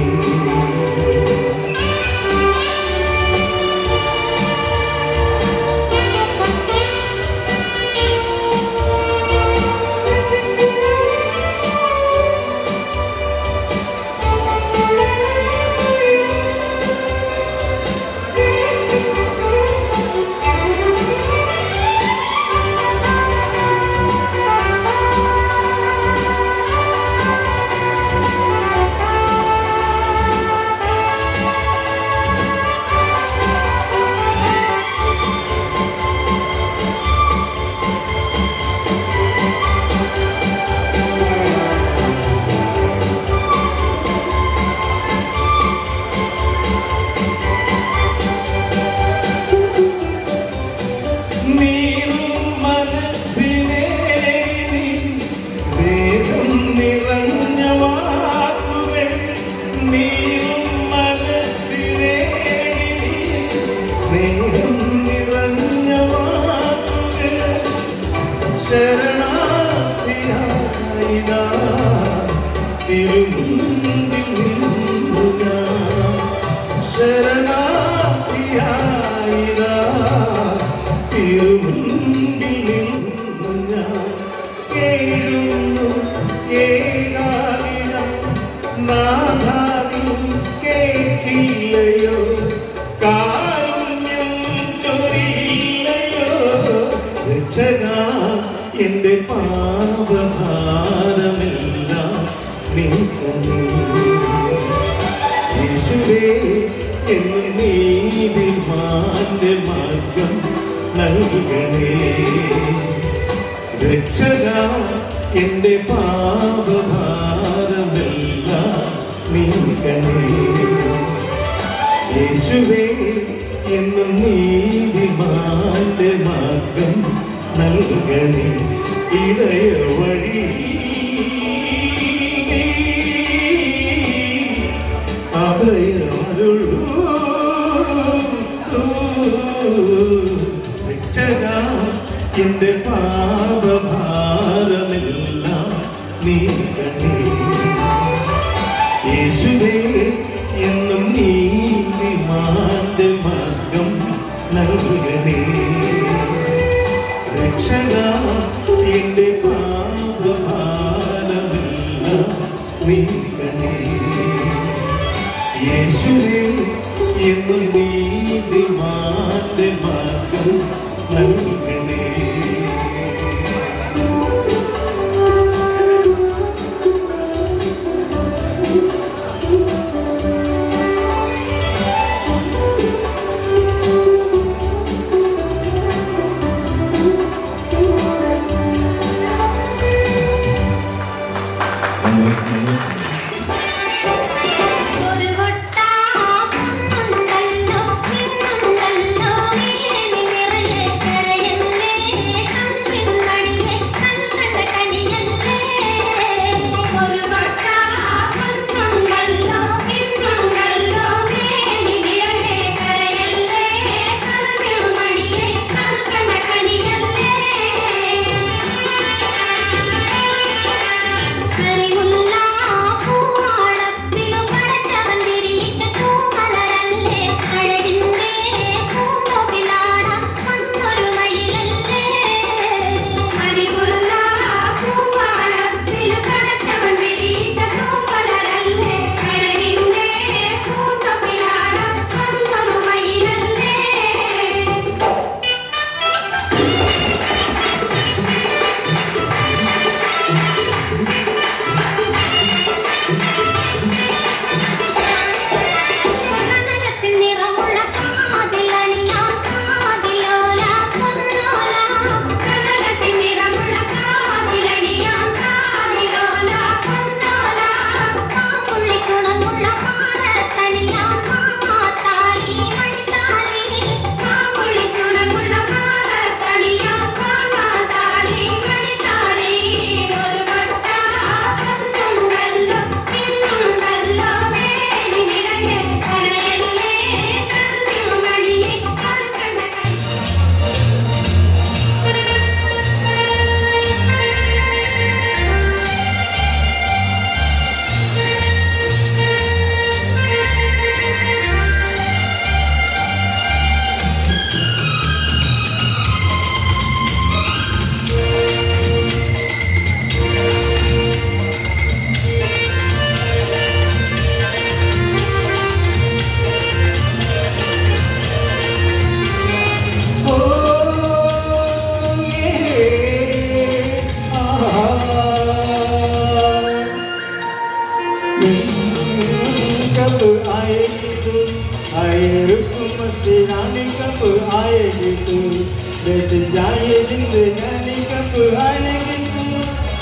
ശരണാർത്ഥിയായിതാ തിരുമുൻപിൽ നിന്നു ഞാൻ ശരണാർത്ഥിയായിതാ തിരുമുൻപിൽ നിന്നു ഞാൻ കേഴുന്നു ഏകാകിനം നാഥാവിൻ കേട്ടില്ലയോ കാരുണ്യം ചൊരിയില്ലയോ രക്ഷകാ എന്റെ പാപഭാരമെല്ലാം നീക്കണേ യേശുവേ എന്നും നീതിമാന്റെ മാർഗം നൽകണേ രക്ഷകാ എന്റെ പാപഭാരമെല്ലാം നീക്കണേ യേശുവേ എന്നും നീതിമാന്റെ മാർഗം നൽകണേ ഇടയ വഴി അഭയമരുളൂ രക്ഷകാ എന്റെ പാപഭാരമെല്ലാം നീക്കണേ യേശുവേ എന്നും നീതിമാന്റെ മാർഗം നൽകണേ രക്ഷകാ എന്റെ പാപഭാരമെല്ലാം നീക്കണേ യേശുവേ എന്നും നീതിമാന്റെ മാർഗം നൽകണേ मस्ती रानी कब आएगी तू, बैठ जाए जिंदगानी कब आएगी तू,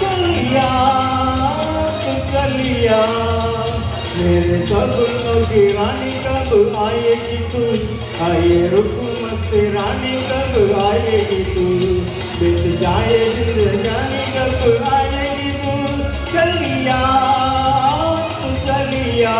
चलिया तू चलिया, मेरे सपनों की रानी कब आएगी तू, आए रुकू मस्ती रानी कब आएगी तू, बैठ जाए जिंदगानी कब आएगी तू, चलिया तू चलिया।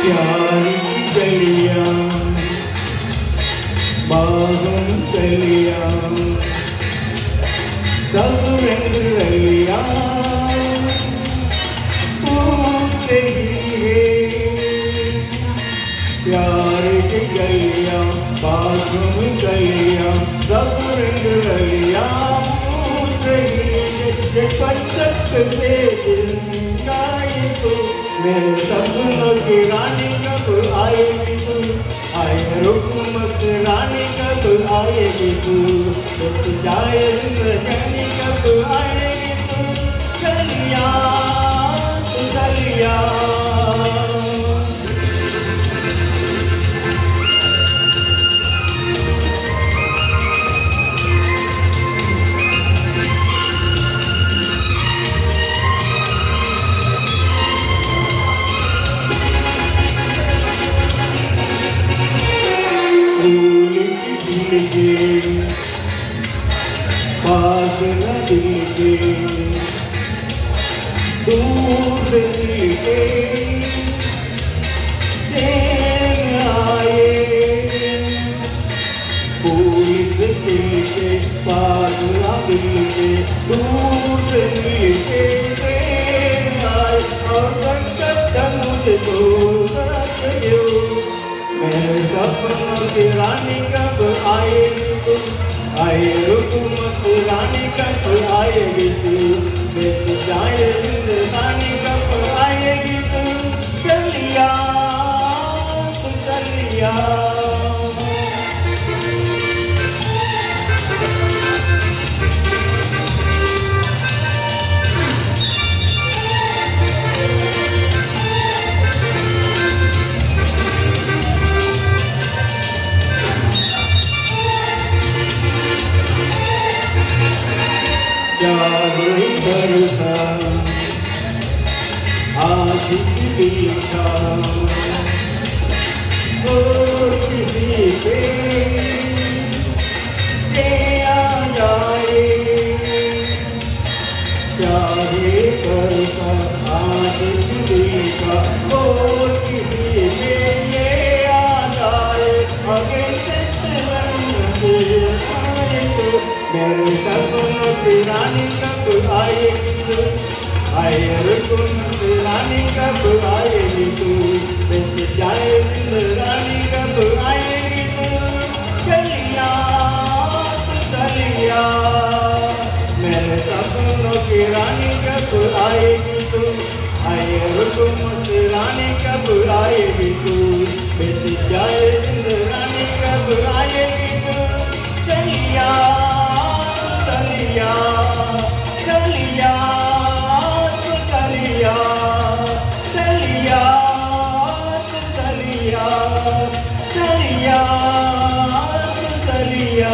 प्यार की गलियां बागों गलियां सब रंग रलियां फूलते ही है, प्यार की गलियां बागों गलियां सब रंग रलियां फूलते ही है, पंचक से दिल गाए तो मेरे सपनों की रानी कब आएगी तू, आए रुकमत रानी कब आएगी तू, रुक जाए जिंदगानी कब आएगी तू, चलिया तू चलिया। पास न दिल के दूर दिल के चैन आए, पुलिस दिल के पास न दिल के दूर दिल के चैन आए, और संकट मुझको रखियो, मेरे सपनों की रानी कब आएगी तू, आए रुकमत रानी कब आएगी तू, बैठ जाए जिंदगानी कब आएगी तू, चलिया तू चलिया। भरोसा आज दिखा और किसी पे आ जाए, चाहे भरोसा आज दिखा और किसी पे आ जाए, आगे मेरे सपनों की रानी कब आएगी तू, आए रुकमत रानी कब आएगी तू, बैठ जाए जिंदगानी कब आएगी तू, चलिया तू चलिया, मेरे सपनों की रानी कब आएगी तू, आए रुकमत रानी कब आएगी तू, बैठ जाए जिंदगानी कब आएगी तू, चलिया चलिया चलिया चलिया चलिया चलिया चलिया चलिया।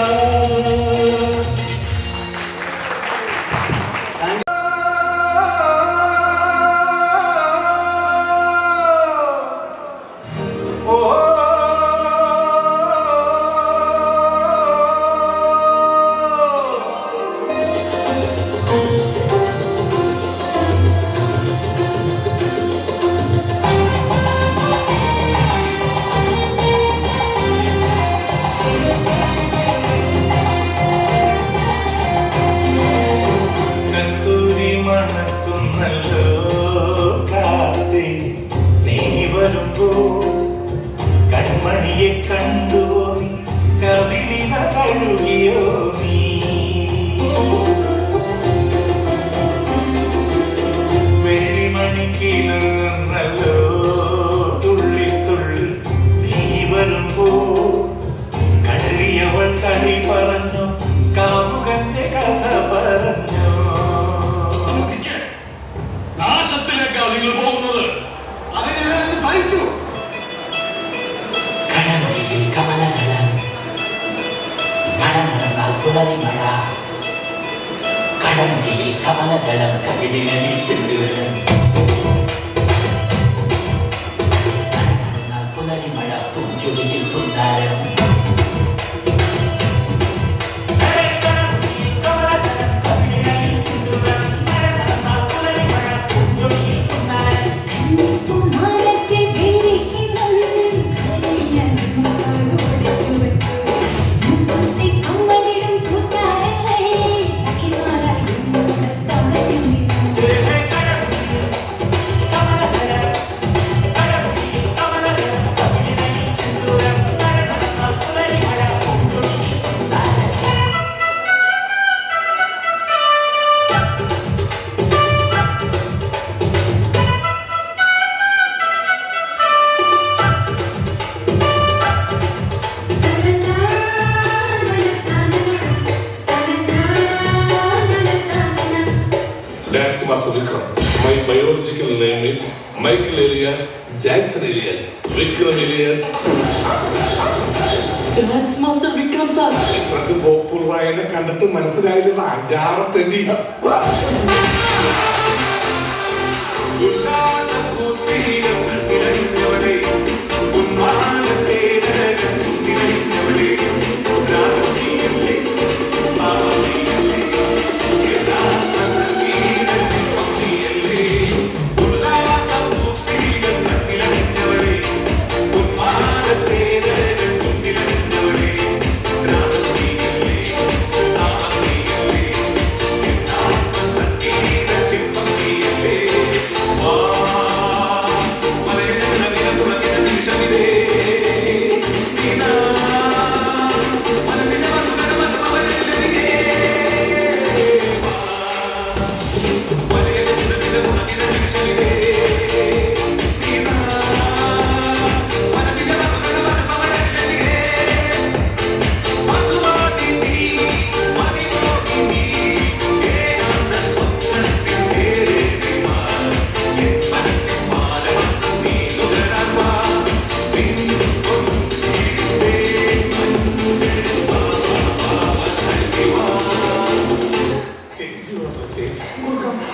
കാലകളം കവിളികളിൽ സിന്ദൂരം പുലരിമഴ പൂഞ്ചൊടിയിൽ പുന്നാരം That's Master Vikram. My biological name is Michael Elias Jackson Elias. Vikram Elias. Dance master Vikram sir. ഇത്രക്ക് പോപ്പുലറായെന്നെ കണ്ടിട്ട് മനസ്സിലായില്ല അഞ്ചാറത്തെണ്ടി.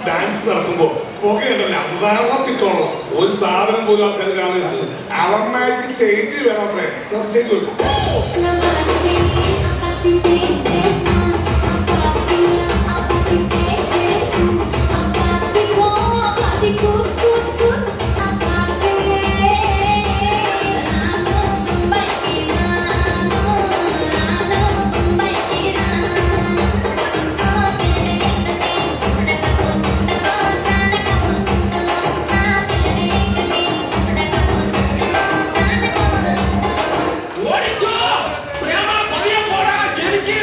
ഡാൻസ് നടക്കുമ്പോ പുകയുണ്ടല്ലോ അന്താറച്ചിട്ടുള്ള ഒരു സാധനം പോലും ആൾക്കാർ കാണുന്നില്ല. അവന്മാർക്ക് ചേഞ്ച് വേണം. അത്രേ നമുക്ക് ചേഞ്ച് കൊടുക്കാം. എനിക്ക്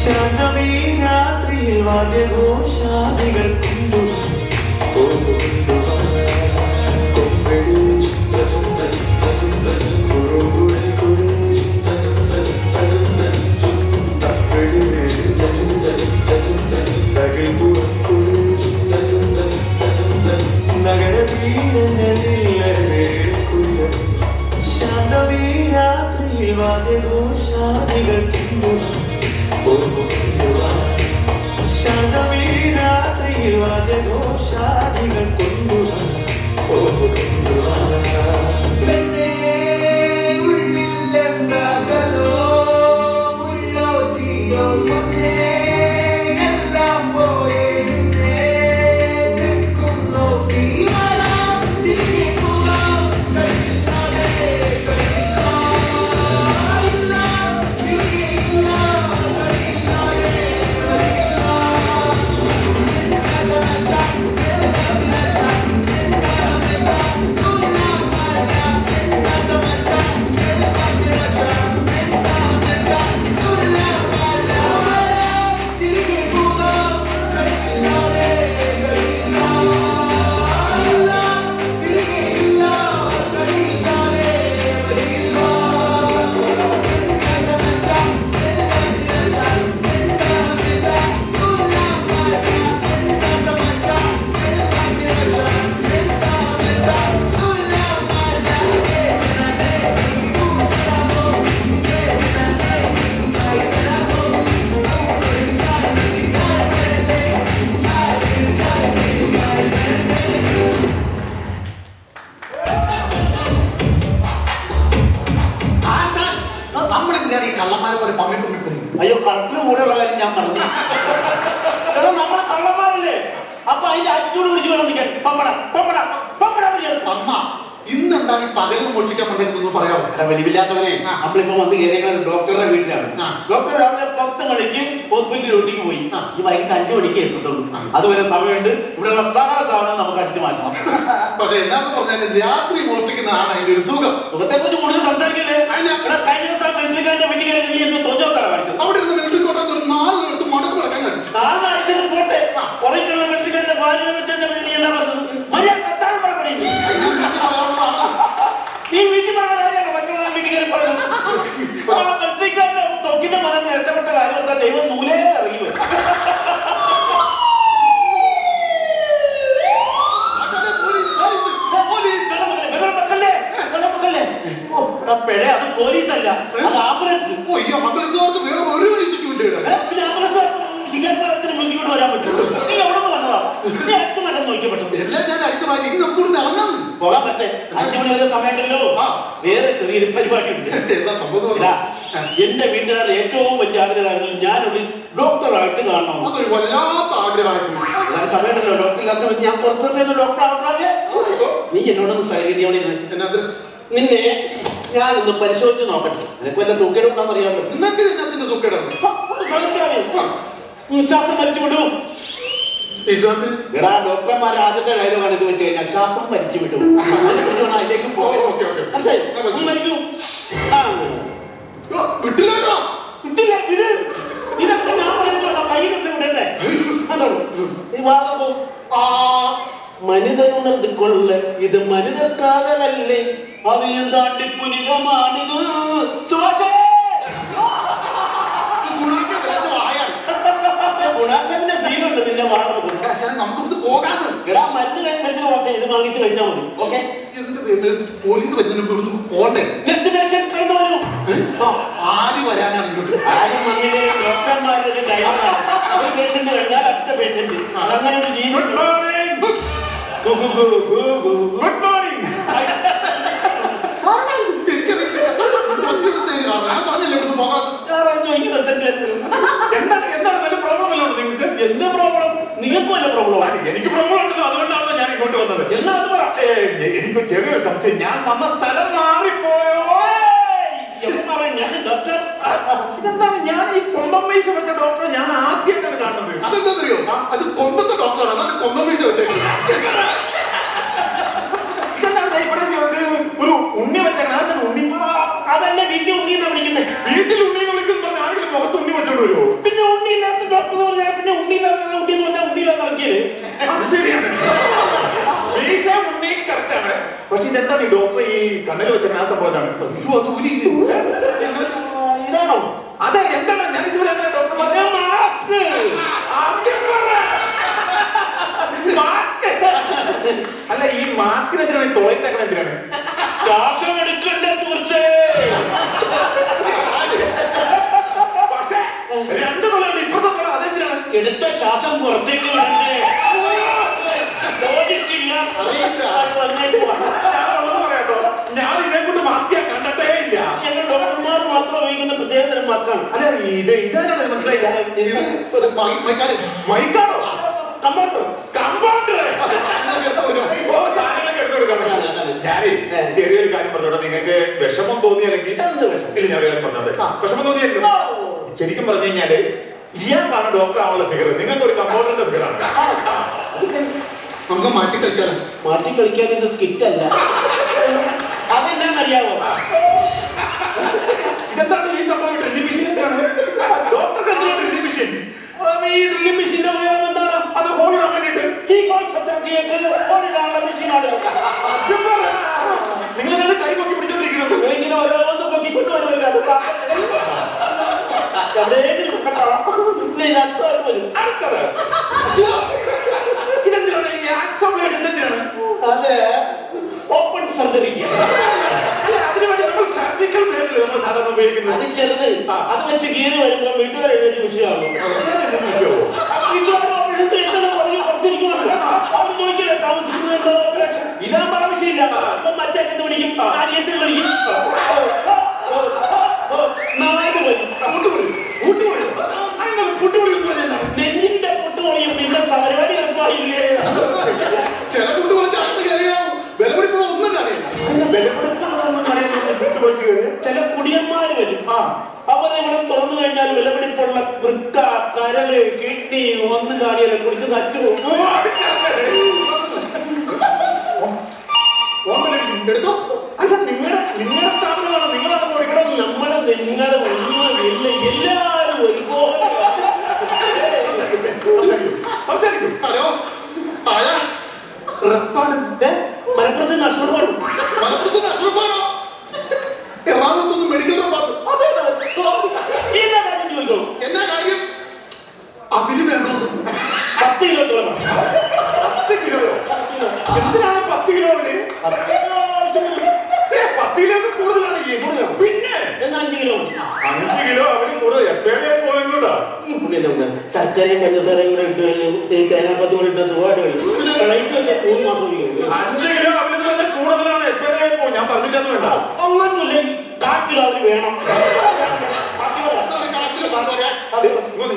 ശാന്തമീ രാത്രിയിൽ വാദ്യഘോഷാദികൾ കൊണ്ടു ശാന്തമീ രാത്രിയിൽ വാദ്യഘോഷാദികൾ കൊണ്ടു ശാന്തമീ രാത്രിയിൽ വാദ്യഘോഷാദികൾ കൊണ്ടുവാ No! എന്തിനാണ് ഈ കള്ളന്മാരെ പോലെ പമ്മി പമ്മിക്കുന്നു? അയ്യോ, കളക്ടർ കൂടെ ഉള്ള കാര്യം ഞാൻ പറഞ്ഞു. നമ്മളെ കള്ളന്മാരല്ലേ, അപ്പൊ അതിന്റെ ആറ്റിറ്റ്യൂഡ് പിടിച്ച് വേണം നിൽക്കാൻ. അമ്മ ഇന്ന് എന്താണ് ഈ പകലും മോഷിക്കാൻ വന്നിരുന്നു പറയാമോ? വലിവില്ലാത്തവനെ, നമ്മളിപ്പോ വന്ന് കയറിയ ഡോക്ടറുടെ വീട്ടിലാണ്. ഡോക്ടർ രാവിലെ 10 മണിക്ക് ഹോസ്പിറ്റലിൽ ഡ്യൂട്ടിക്ക് പോയി. ഈ വൈകിട്ട് 5 മണിക്ക് എത്തത്തുള്ളൂ. അതുവരെ സമയമുണ്ട്. ഇവിടെയുള്ള സകല സാധനം നമുക്ക് അടിച്ചു മാറ്റണം. പക്ഷെ എന്നാന്ന് പറഞ്ഞാൽ രാത്രി മോഷ്ടിക്കുന്നതാണ് അതിന്റെ ഒരു സുഖം. സുഖത്തെ കുറിച്ച് കൂടുതൽ സംസാരിക്കില്ലേ? കഴിഞ്ഞ ദിവസം മെഡിക്കലിന്റെ വീട്ടിൽ നീ എന്ന് തോന്നിയോട്ടാണ് കാണിച്ചത്. അവിടെ ഇരുന്ന് മെഡിക്കൽ കോട്ടാൻ ഒരു 4 എടുത്ത് മടക്ക് മടക്കാൻ കഴിച്ചു. 4 ആഴ്ച പോട്ടെ, കുറയ്ക്കുള്ള മെഡിക്കലിന്റെ ഭാര്യ വെച്ചെന്റെ നീ എന്താ പറഞ്ഞത്? മര്യാദ കത്താൻ പറഞ്ഞു. നീ വീട്ടിൽ പറഞ്ഞ കാര്യമാണ് മറ്റുള്ള വീട്ടിൽ കയറി പറഞ്ഞത്. മെഡിക്കലിന്റെ തൊക്കിന്റെ മനസ്സിൽ രക്ഷപ്പെട്ട കാര്യം എന്താ? ദൈവം നൂലേ ഇറങ്ങി വരും. അത് പോലീസല്ല, അത് ആംബുലൻസ്. ശിഖരത്തിന് മ്യൂസിക്കോട്ട് വരാൻ പറ്റും. നീ എവിടെ വന്നതാ? നീ അച്ഛൻ മറ്റം നോക്കിയപ്പെട്ടു. എല്ലാം ഞാൻ അടിച്ചു മാറ്റി. ഇനി നമുക്ക് ഇവിടെ ഇറങ്ങാം. പോകാൻ പറ്റേ? 5 മണി വരെ സമയമുണ്ടല്ലോ. വേറെ ചെറിയൊരു പരിപാടി ഉണ്ട്. എന്റെ വീട്ടുകാരുടെ ഏറ്റവും വലിയ ആഗ്രഹമായിരുന്നു ഞാനൊരു ഡോക്ടറായിട്ട് കാണണം. അതൊരു വല്ലാത്ത ആഗ്രഹമായിട്ട് സമയമുണ്ടല്ലോ. ഡോക്ടർ ഞാൻ കുറച്ച് സമയം ഡോക്ടർ ആവട്ടെ. നീ എന്നോടൊന്ന് സഹകരിക്കാൻ. നിന്നെ ഞാനൊന്ന് പരിശോധിച്ച് നോക്കട്ടെ. നിനക്ക് വല്ല സൂക്കേട് ഉണ്ടെന്ന് അറിയാമല്ലോ. നിങ്ങൾക്ക് ഇതിനകത്തിന്റെ സൂക്കേടാണ്. ശ്വാസം വലിച്ചു വിടും. എടാ, ഡോക്ടർമാർ ആദ്യത്തെ കാര്യമാണ് ഇത് വെച്ച് കഴിഞ്ഞാൽ ശ്വാസം വലിച്ചു വിടും. അതിലേക്ക് ഇതൊക്കെ ഞാൻ പറഞ്ഞോ കയ്യിലിട്ട് വിടണ്ടേ? മനിതനുണർന്ന് കൊള്ള ഇത് മനിതക്കാകലല്ലേ, അത് എന്താണ്ടി പുനിതമാണിത്. ഗുണാക്കന്റെ ഫീലുണ്ട് നിന്റെ വാർഡ്. നമുക്ക് പോകാന്ന്. എടാ, മരുന്ന് കഴിച്ചു പോട്ടെ, ഇത് വാങ്ങിച്ച് കഴിച്ചാൽ മതി. ഓക്കെ, പോലീസ് വരുന്നതിന് പോണ്ടേ? ഡെസ്റ്റിനേഷൻ കടന്നു വരും. ആര് വരാനാണ് ഇങ്ങോട്ട്? ആരും വന്നില്ലേ? ഡോക്ടർമാരുടെ ഡ്രൈവറാണ്. ഒരു പേഷ്യന്റ് കഴിഞ്ഞാൽ അടുത്ത പേഷ്യന്റ്. അങ്ങനെ ഒരു ജീവിതം. Good morning. എന്താണ് വല്ല പ്രോബ്ലം അല്ലോ നിങ്ങൾക്ക്? എന്ത് പ്രോബ്ലം? നിങ്ങൾക്ക് വല്ല പ്രോബ്ലം? എനിക്ക് പ്രോബ്ലം ഉണ്ടല്ലോ, അതുകൊണ്ടാണല്ലോ ഞാൻ ഇങ്ങോട്ട് വന്നത്. എന്നാ അത് പറ. എനിക്ക് ചെറിയൊരു സംശയം. ഞാൻ വന്ന സ്ഥലം മാറിപ്പോയോ? ഞാൻ ഡോക്ടർ. ഇതെന്താണ് ഞാൻ ഈ കൊമ്പമീശ വെച്ച ഡോക്ടറെ ഞാൻ ആദ്യമായിട്ടാണ് കാണുന്നത്. അതെന്താ അറിയോ? അത് കൊമ്പത്തെ ഡോക്ടറാണ്, അതാണ് കൊമ്പമീശ വെച്ചേക്കുന്നത്. ഒരു ഉണ്ണി വെച്ചാൽ ഉണ്ണി. അതല്ല വീട്ടിൽ ഉണ്ണി എന്നാ വിളിക്കുന്നത്. വീട്ടിൽ ഉണ്ണി എന്ന് വിളിക്കുന്നത് ആരെങ്കിലും മുഖത്ത് ഉണ്ണി വെച്ചോണ്ട് വരുമോ? പിന്നെ ഉണ്ണിയില്ലാത്ത ഡോക്ടർ പറഞ്ഞാൽ പിന്നെ ഉണ്ണിയില്ലാത്ത ഉണ്ണി എന്ന് പറഞ്ഞാൽ ഉണ്ണിയില്ലാത്ത ഇറക്കിയത്. അത് ശരിയാണ്. ഉണ്ണി കറക്റ്റാണ്. പക്ഷെ ഇതെന്താണ് ഈ ഡോക്ടർ ഈ കണ്ണിൽ വെച്ച ആ സംഭവത്താണ്? ഇതാണോ? അതെ, എന്താണ്? ഞാൻ ഇതുവരെ അങ്ങനെ ഡോക്ടർ അല്ല, ഈ മാസ്കിനെതിരാണ് തോളിട്ടേക്കണ എന്തിനാണ്? ശ്വാസം എടുക്കണ്ട സുഹൃത്തേ. പക്ഷേ 2 കൊല്ലം ഇപ്പുറത്തെ കൊല്ലം അതെന്തിനാണ്? എടുത്ത ശ്വാസം പുറത്തേക്ക് വരണ്ടേ? ഞാൻ ഇതേ കൊണ്ട് മാസ്ക് കണ്ടിട്ടേ ഇല്ല. ഞങ്ങൾ ഡോക്ടർമാർ മാത്രം ഉപയോഗിക്കുന്ന പ്രത്യേകതരം മാസ്കാണ്. അല്ല, ഇതാണ് മനസ്സിലായില്ല. ഇത് ഒരു മൈക്കാണോ? കമ്പൗണ്ടർ. ഞാനേ ചെറിയൊരു കാര്യം പറഞ്ഞോട്ടെ. നിങ്ങൾക്ക് വിഷമം തോന്നിയല്ലെങ്കിൽ എന്ത് വിഷമം ഇല്ല, ഞാൻ ഒരു കാര്യം പറഞ്ഞോട്ടെ. വിഷമം തോന്നിയല്ലോ. ശരിക്കും പറഞ്ഞു കഴിഞ്ഞാല് ഇയാൾക്കാണ് ഡോക്ടർ ആവാനുള്ള ഫിഗർ. നിങ്ങൾക്ക് ഒരു കമ്പൗണ്ടറിന്റെ ഫിഗറാണ്. നമുക്ക് മാറ്റി കളിച്ചാലോ? മാറ്റി കളിക്കാൻ ഇത് സ്കിറ്റ് അല്ല. അതെന്നാന്നറിയാവോ? ഇതെന്താണ് ഈ സംഭവം? ഡ്രില്ലിംഗ് മെഷീൻ എന്താണ്? ഡോക്ടർക്ക് എന്താണ് ഡ്രില്ലിംഗ് മെഷീൻ? ഈ ഡ്രില്ലിംഗ് മെഷീന്റെ ഉപയോഗം എന്താണ്? അത് ഹോളിടാൻ വേണ്ടിയിട്ട്. നിങ്ങൾ കൈ പൊക്കി പിടിച്ചോണ്ടിരിക്കുന്നത്. ഇങ്ങനെ ഓരോന്ന് പൊക്കിക്കൊണ്ടുവരുമല്ലോ. അതെ, ഓപ്പൺ സർജറി. സർജിക്കൽ ബ്ലേഡ് നമ്മൾ സാധാരണ ഉപയോഗിക്കുന്നത്. അത് ചെറുത്. അത് വെച്ച് കീറി വരുമ്പോൾ വീട്ടുകാർ എഴുതിയ വിഷയമാകും. ഇതാകുമ്പോ ആവശ്യമില്ല. മറ്റേ വിളിക്കും, കാര്യത്തിൽ വിളിക്കും. ഇവിടെ തുറന്നു കഴിഞ്ഞാൽ വിലപിടിപ്പുള്ള വൃക്ക, കരള്, കിഡ്നി ഒന്ന് കാണിയല്ലേ കുറിച്ച് നച്ചു എടുത്തോ. അല്ല നിങ്ങളുടെ സ്ഥാപനമാണ്, നിങ്ങളാണ് കൊടുക്കണം. നിങ്ങളെ ഒന്നുമില്ല, എല്ലാവരും ഒരുപോലെ സംസാരിക്കും. ഹലോ, മലപ്പുറത്ത് അഷ്റഫാണ്. എറണാകുളത്തൊന്നും മെഡിക്കൽ എന്നാ കാര്യം? അതിന് വേണ്ടോ 10 കിലോത്തോളം. 10 കിലോ? എന്തിനാണ് 10 കിലോ? 10 കിലോ കൂടുതലാണ്. പിന്നെ 5 കിലോ. 5 കിലോ അവന് കൂടുതൽ എക്സ്പയറി ആയി പോയതുകൊണ്ടാ. ശർക്കരയും പഞ്ചസാരയും കൂടെ ഇട്ട് തേങ്ങാപ്പത്ത് കൂടെ ഇട്ട് ഒരുപാട് 5 കിലോ അവന് കൂടുതലാണ്, എക്സ്പയറി ആയി പോകും. ഞാൻ പറഞ്ഞില്ലെന്ന് വേണ്ട. ഒന്നുമില്ല, 4 കിലോ അവര് വേണം.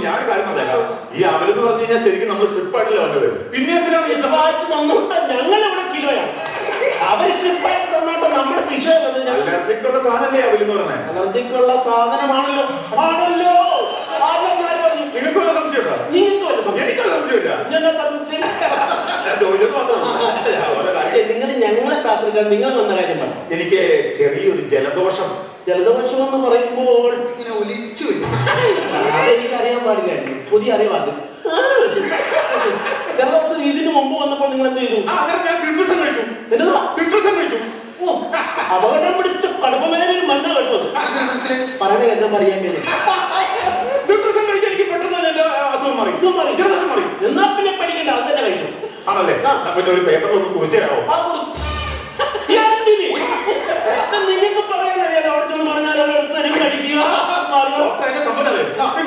ഞാൻ കാര്യം പറഞ്ഞേക്കാം. ഈ അവലെന്ന് പറഞ്ഞു കഴിഞ്ഞാൽ ശരിക്കും നമ്മൾ സ്ട്രിപ്പ് ആയിട്ടില്ല വന്നത്. പിന്നെ എന്തിനാണ് ഈ ഞങ്ങൾ ഇവിടെ കിലോയാണ്, അവര് സ്ട്രിപ്പായിട്ട് തന്നോട്ടോ. നമ്മുടെ വിഷയം അലർജിക്കുള്ള സാധനല്ലേ അവലെന്ന് പറഞ്ഞത്? അലർജിക്കുള്ള സാധനമാണല്ലോ. ആണല്ലോ, നിങ്ങൾക്കുള്ള സംശയമുണ്ടോ? എനിക്കുള്ള സംശയമില്ല. നിങ്ങൾ ഞങ്ങളെ ക്ലാസ്സിൽ നിങ്ങൾ വന്ന കാര്യം പറഞ്ഞു. എനിക്ക് ചെറിയൊരു ജലദോഷം. ജലദോഷം എന്ന് പറയുമ്പോൾ ഇങ്ങനെ ഒലിച്ചു അതെനിക്ക് അറിയാൻ പാടില്ലായിരുന്നു, പുതിയ അറിവാണ്. ജലദോഷം ഇതിന് മുമ്പ് വന്നപ്പോൾ നിങ്ങൾ എന്ത് ചെയ്തു? അപകടം പിടിച്ച കടുപ്പമേനൊരു മരുന്ന് കേട്ടോ. പറയണ കേൾക്കാൻ പറയാൻ എന്നാ പിന്നെ പഠിക്കണ്ട, അത് തന്നെ കഴിക്കും. ആണല്ലേ? പിന്നെ ഒരു പേപ്പർ ഒന്ന് കുറിച്ച് തരാമോ? നിങ്ങൾക്ക് പറയാനറിയാലോ, അവിടുത്തെ പറഞ്ഞാൽ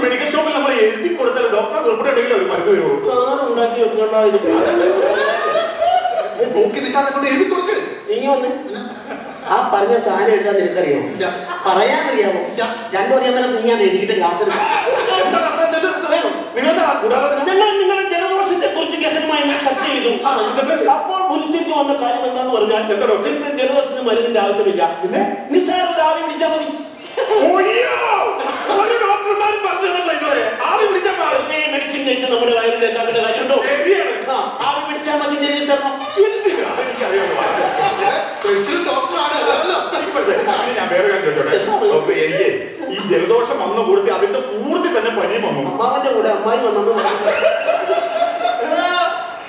മെഡിക്കൽ ഷോപ്പിൽ നമ്മൾ എഴുതി കൊടുത്താൽ ഡോക്ടറെ ഉൾപ്പെടെയുണ്ടെങ്കിൽ ഒരു മരുന്ന് വരുമോ? കാറുണ്ടാക്കി വെക്കണ്ട, എഴുതി കൊടുക്ക്. ഇനി വന്ന് ആ പറഞ്ഞ സാധനം എഴുതാൻ നിനക്കറിയാമോ? പറയാനറിയാമോ? 2 അറിയാൻ മേലെ നീ ഞാൻ എഴുതിയിട്ട് ക്ലാസ് ഞങ്ങൾ നിങ്ങളുടെ ജലദോഷത്തെ കുറിച്ച് ഗഹനമായി ചർച്ച ചെയ്തു. അപ്പോൾ ഉരുത്തിരിഞ്ഞ് വന്ന കാര്യം എന്താന്ന് പറഞ്ഞാൽ നിങ്ങൾക്ക് ജലദോഷത്തിന് മരുന്നിന്റെ ആവശ്യമില്ല, നിസ്സാര ഒരു ആവി പിടിച്ചാൽ മതി. മെഡിസിൻ കഴിച്ച് നമ്മുടെ വയറിൽ എന്താക്കുന്ന കാര്യമുണ്ടോ? ആവി പിടിച്ചാൽ മതി, എഴുതി തരണം. ഞാൻ വേറെ കാര്യം ചോദിച്ചോട്ടെ. എനിക്ക് ഈ ജലദോഷം വന്ന കൂടത്തി അതിന്റെ കൂടുതൽ തന്നെ പനിയും വന്നു. അമ്മാവന്റെ കൂടെ അമ്മായി വന്നു.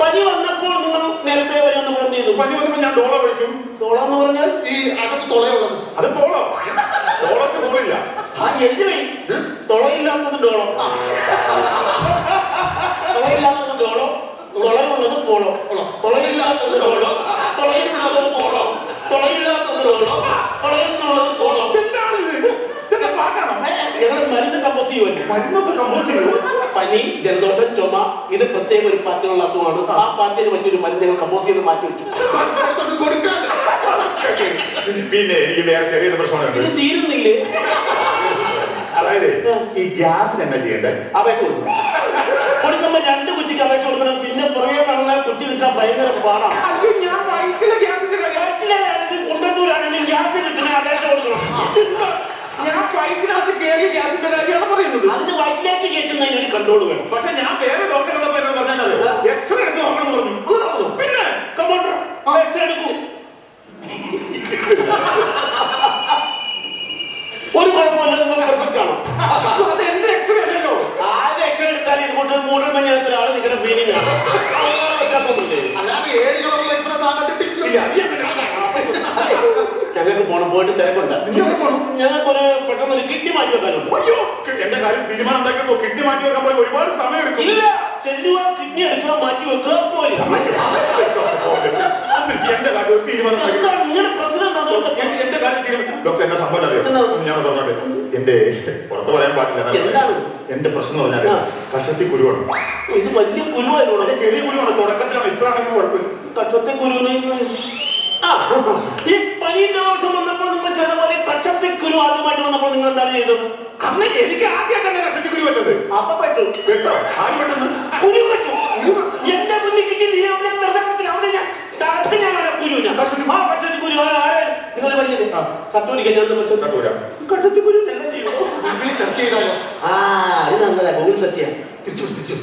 പനി വന്നപ്പോൾ നിങ്ങൾ നേരത്തെ വരെ വന്നപ്പോൾ എന്ത് ചെയ്തു? പനി വന്നപ്പോൾ ഞാൻ ഡോള കഴിച്ചു. ഡോള എന്ന് പറഞ്ഞാൽ ഈ അകത്ത് തുളയുള്ളത്, അത് പോളോ. ഡോളക്ക് പോളില്ല. ആ എഴുതി വൈ. തുളയില്ലാത്തത് ഡോളോ, തുളയില്ലാത്തത് ഡോളോ, തുളയുള്ളത് പോളോ. തുളയില്ലാത്തത് ഡോളോ, തുളയിലുള്ളത് പോളോ, തുളയില്ലാത്തത് ഡോളോ, തുളയിലുള്ളത് പോളോ. എന്താണ് ഇത്? ഇതെന്താ പാട്ടാണോ? ഞങ്ങൾ മരുന്ന് കമ്പോസ് ചെയ്യുമല്ലോ. മരുന്നൊക്കെ കമ്പോസ് ചെയ്യുമോ? പനി, ജലദോഷം, ചുമ, ഇത് പ്രത്യേക ഒരു പാറ്റിനുള്ള അസുഖമാണ്. ആ പാറ്റിന് പറ്റിയൊരു മരുന്ന് ഞങ്ങൾ കമ്പോസ് ചെയ്ത് മാറ്റി വെച്ചു. പിന്നെ എനിക്ക് വേറെ ചെറിയൊരു പ്രശ്നമുണ്ട്. ഇത് തീരുന്നില്ലേ? അതായത് ഈ ഗ്യാസിന് എന്നാ ചെയ്യണ്ടേ? അപേക്ഷ കൊടുക്കണം. കൊടുക്കുമ്പോ 2 കുറ്റിക്ക് അപേക്ഷ കൊടുക്കണം. പിന്നെ പുറകെ നടന്നാൽ കുറ്റി കിട്ടാൻ ഭയങ്കര പാടാണ്. ഞാൻ വയറ്റിലെ ഗ്യാസിന്റെ കൊണ്ടുവരാണെങ്കിൽ ഗ്യാസ് കിട്ടണ അപേക്ഷ കൊടുക്കണം. ഞാൻ വയറ്റിനകത്ത് കയറിയ ഗ്യാസിന്റെ കാര്യമാണ് പറയുന്നത്. അതിന് വയറ്റിലേക്ക് കയറ്റുന്നതിന് ഒരു കൺട്രോൾ വേണം. പക്ഷെ ഞാൻ വേറെ ഡോക്ടറുടെ പേര് പറഞ്ഞാൽ എക്സ്റേ എടുത്ത് നോക്കണം പറഞ്ഞു. പിന്നെ കമ്പൗണ്ടർ എക്സ്റേ എടുക്കൂ. ഒരു കുഴപ്പമില്ല, പെർഫെക്റ്റ് ആണ്. അത് എന്ത് എക്സ്റേ അല്ലല്ലോ. ആര് എക്സ്റേ എടുത്താലും ഇങ്ങോട്ട് 3 മണിയാത്ത ഒരാൾ നിങ്ങളുടെ ഫീലിംഗ് ആണ്. ഞങ്ങൾക്ക് പോണം, പോയിട്ട് തിരക്കുണ്ട്. ഞങ്ങൾക്ക് പെട്ടെന്ന് ഒരു കിഡ്നി മാറ്റി വെക്കാനുണ്ട്. അയ്യോ, എന്റെ കാര്യം തീരുമാനം ഉണ്ടാക്കിയപ്പോ കിഡ്നി മാറ്റി വെക്കാൻ പോയി ഒരുപാട് സമയം എടുക്കും. ഇല്ല, ചെല്ലുക, കിഡ്നി എടുക്കുക, മാറ്റി വെക്കുക, പോലെ. എന്റെ കാര്യം തീരുമാനം നിങ്ങളുടെ പ്രശ്നം എന്റെ കാര്യം തീരുമാനം. ഡോക്ടർ എന്നെ സംഭവം അറിയാം. ഞാൻ പറഞ്ഞോട്ടെ, എന്റെ പുറത്ത് പറയാൻ പാടില്ല. എന്റെ പ്രശ്നം എന്ന് പറഞ്ഞാൽ കഷത്തി കുരുവാണ്. ഇത് വലിയ കുരുവായിരുന്നു. ചെറിയ കുരുവാണ്, തുടക്കത്തിലാണ്. ഇപ്പോഴാണെങ്കിൽ കുഴപ്പമില്ല. കഷത്തെ കുരുവിനെ ഈ പനിയുടെ ദോഷം വന്നപ്പോൾ നിങ്ങൾ ചെയ്ത പോലെ കഷത്തെ കുരു ആദ്യമായിട്ട് വന്നപ്പോൾ നിങ്ങൾ എന്താണ് ചെയ്തത്? അന്ന് എനിക്ക് ആദ്യമായിട്ടല്ലേ കഷത്തി കുരു പറ്റത്. അപ്പൊ പറ്റും. കേട്ടോ, ആര് പെട്ടെന്ന് കുരു പറ്റും. എന്റെ മുന്നിൽ കിട്ടി അവിടെ ഞാൻ തളക്ക് ഞാൻ കുരു കഷത്തി കുരു നിങ്ങൾ പഠിക്കുന്നത് കട്ടൂരിക്കാൻ ഞാൻ കട്ടൂര കഷത്തി കുരു നല്ല ചെയ്യും. ചെയ്താലോ? അത് നല്ലതാ. ഗൂഗിൾ സത്യ. തിരിച്ചു.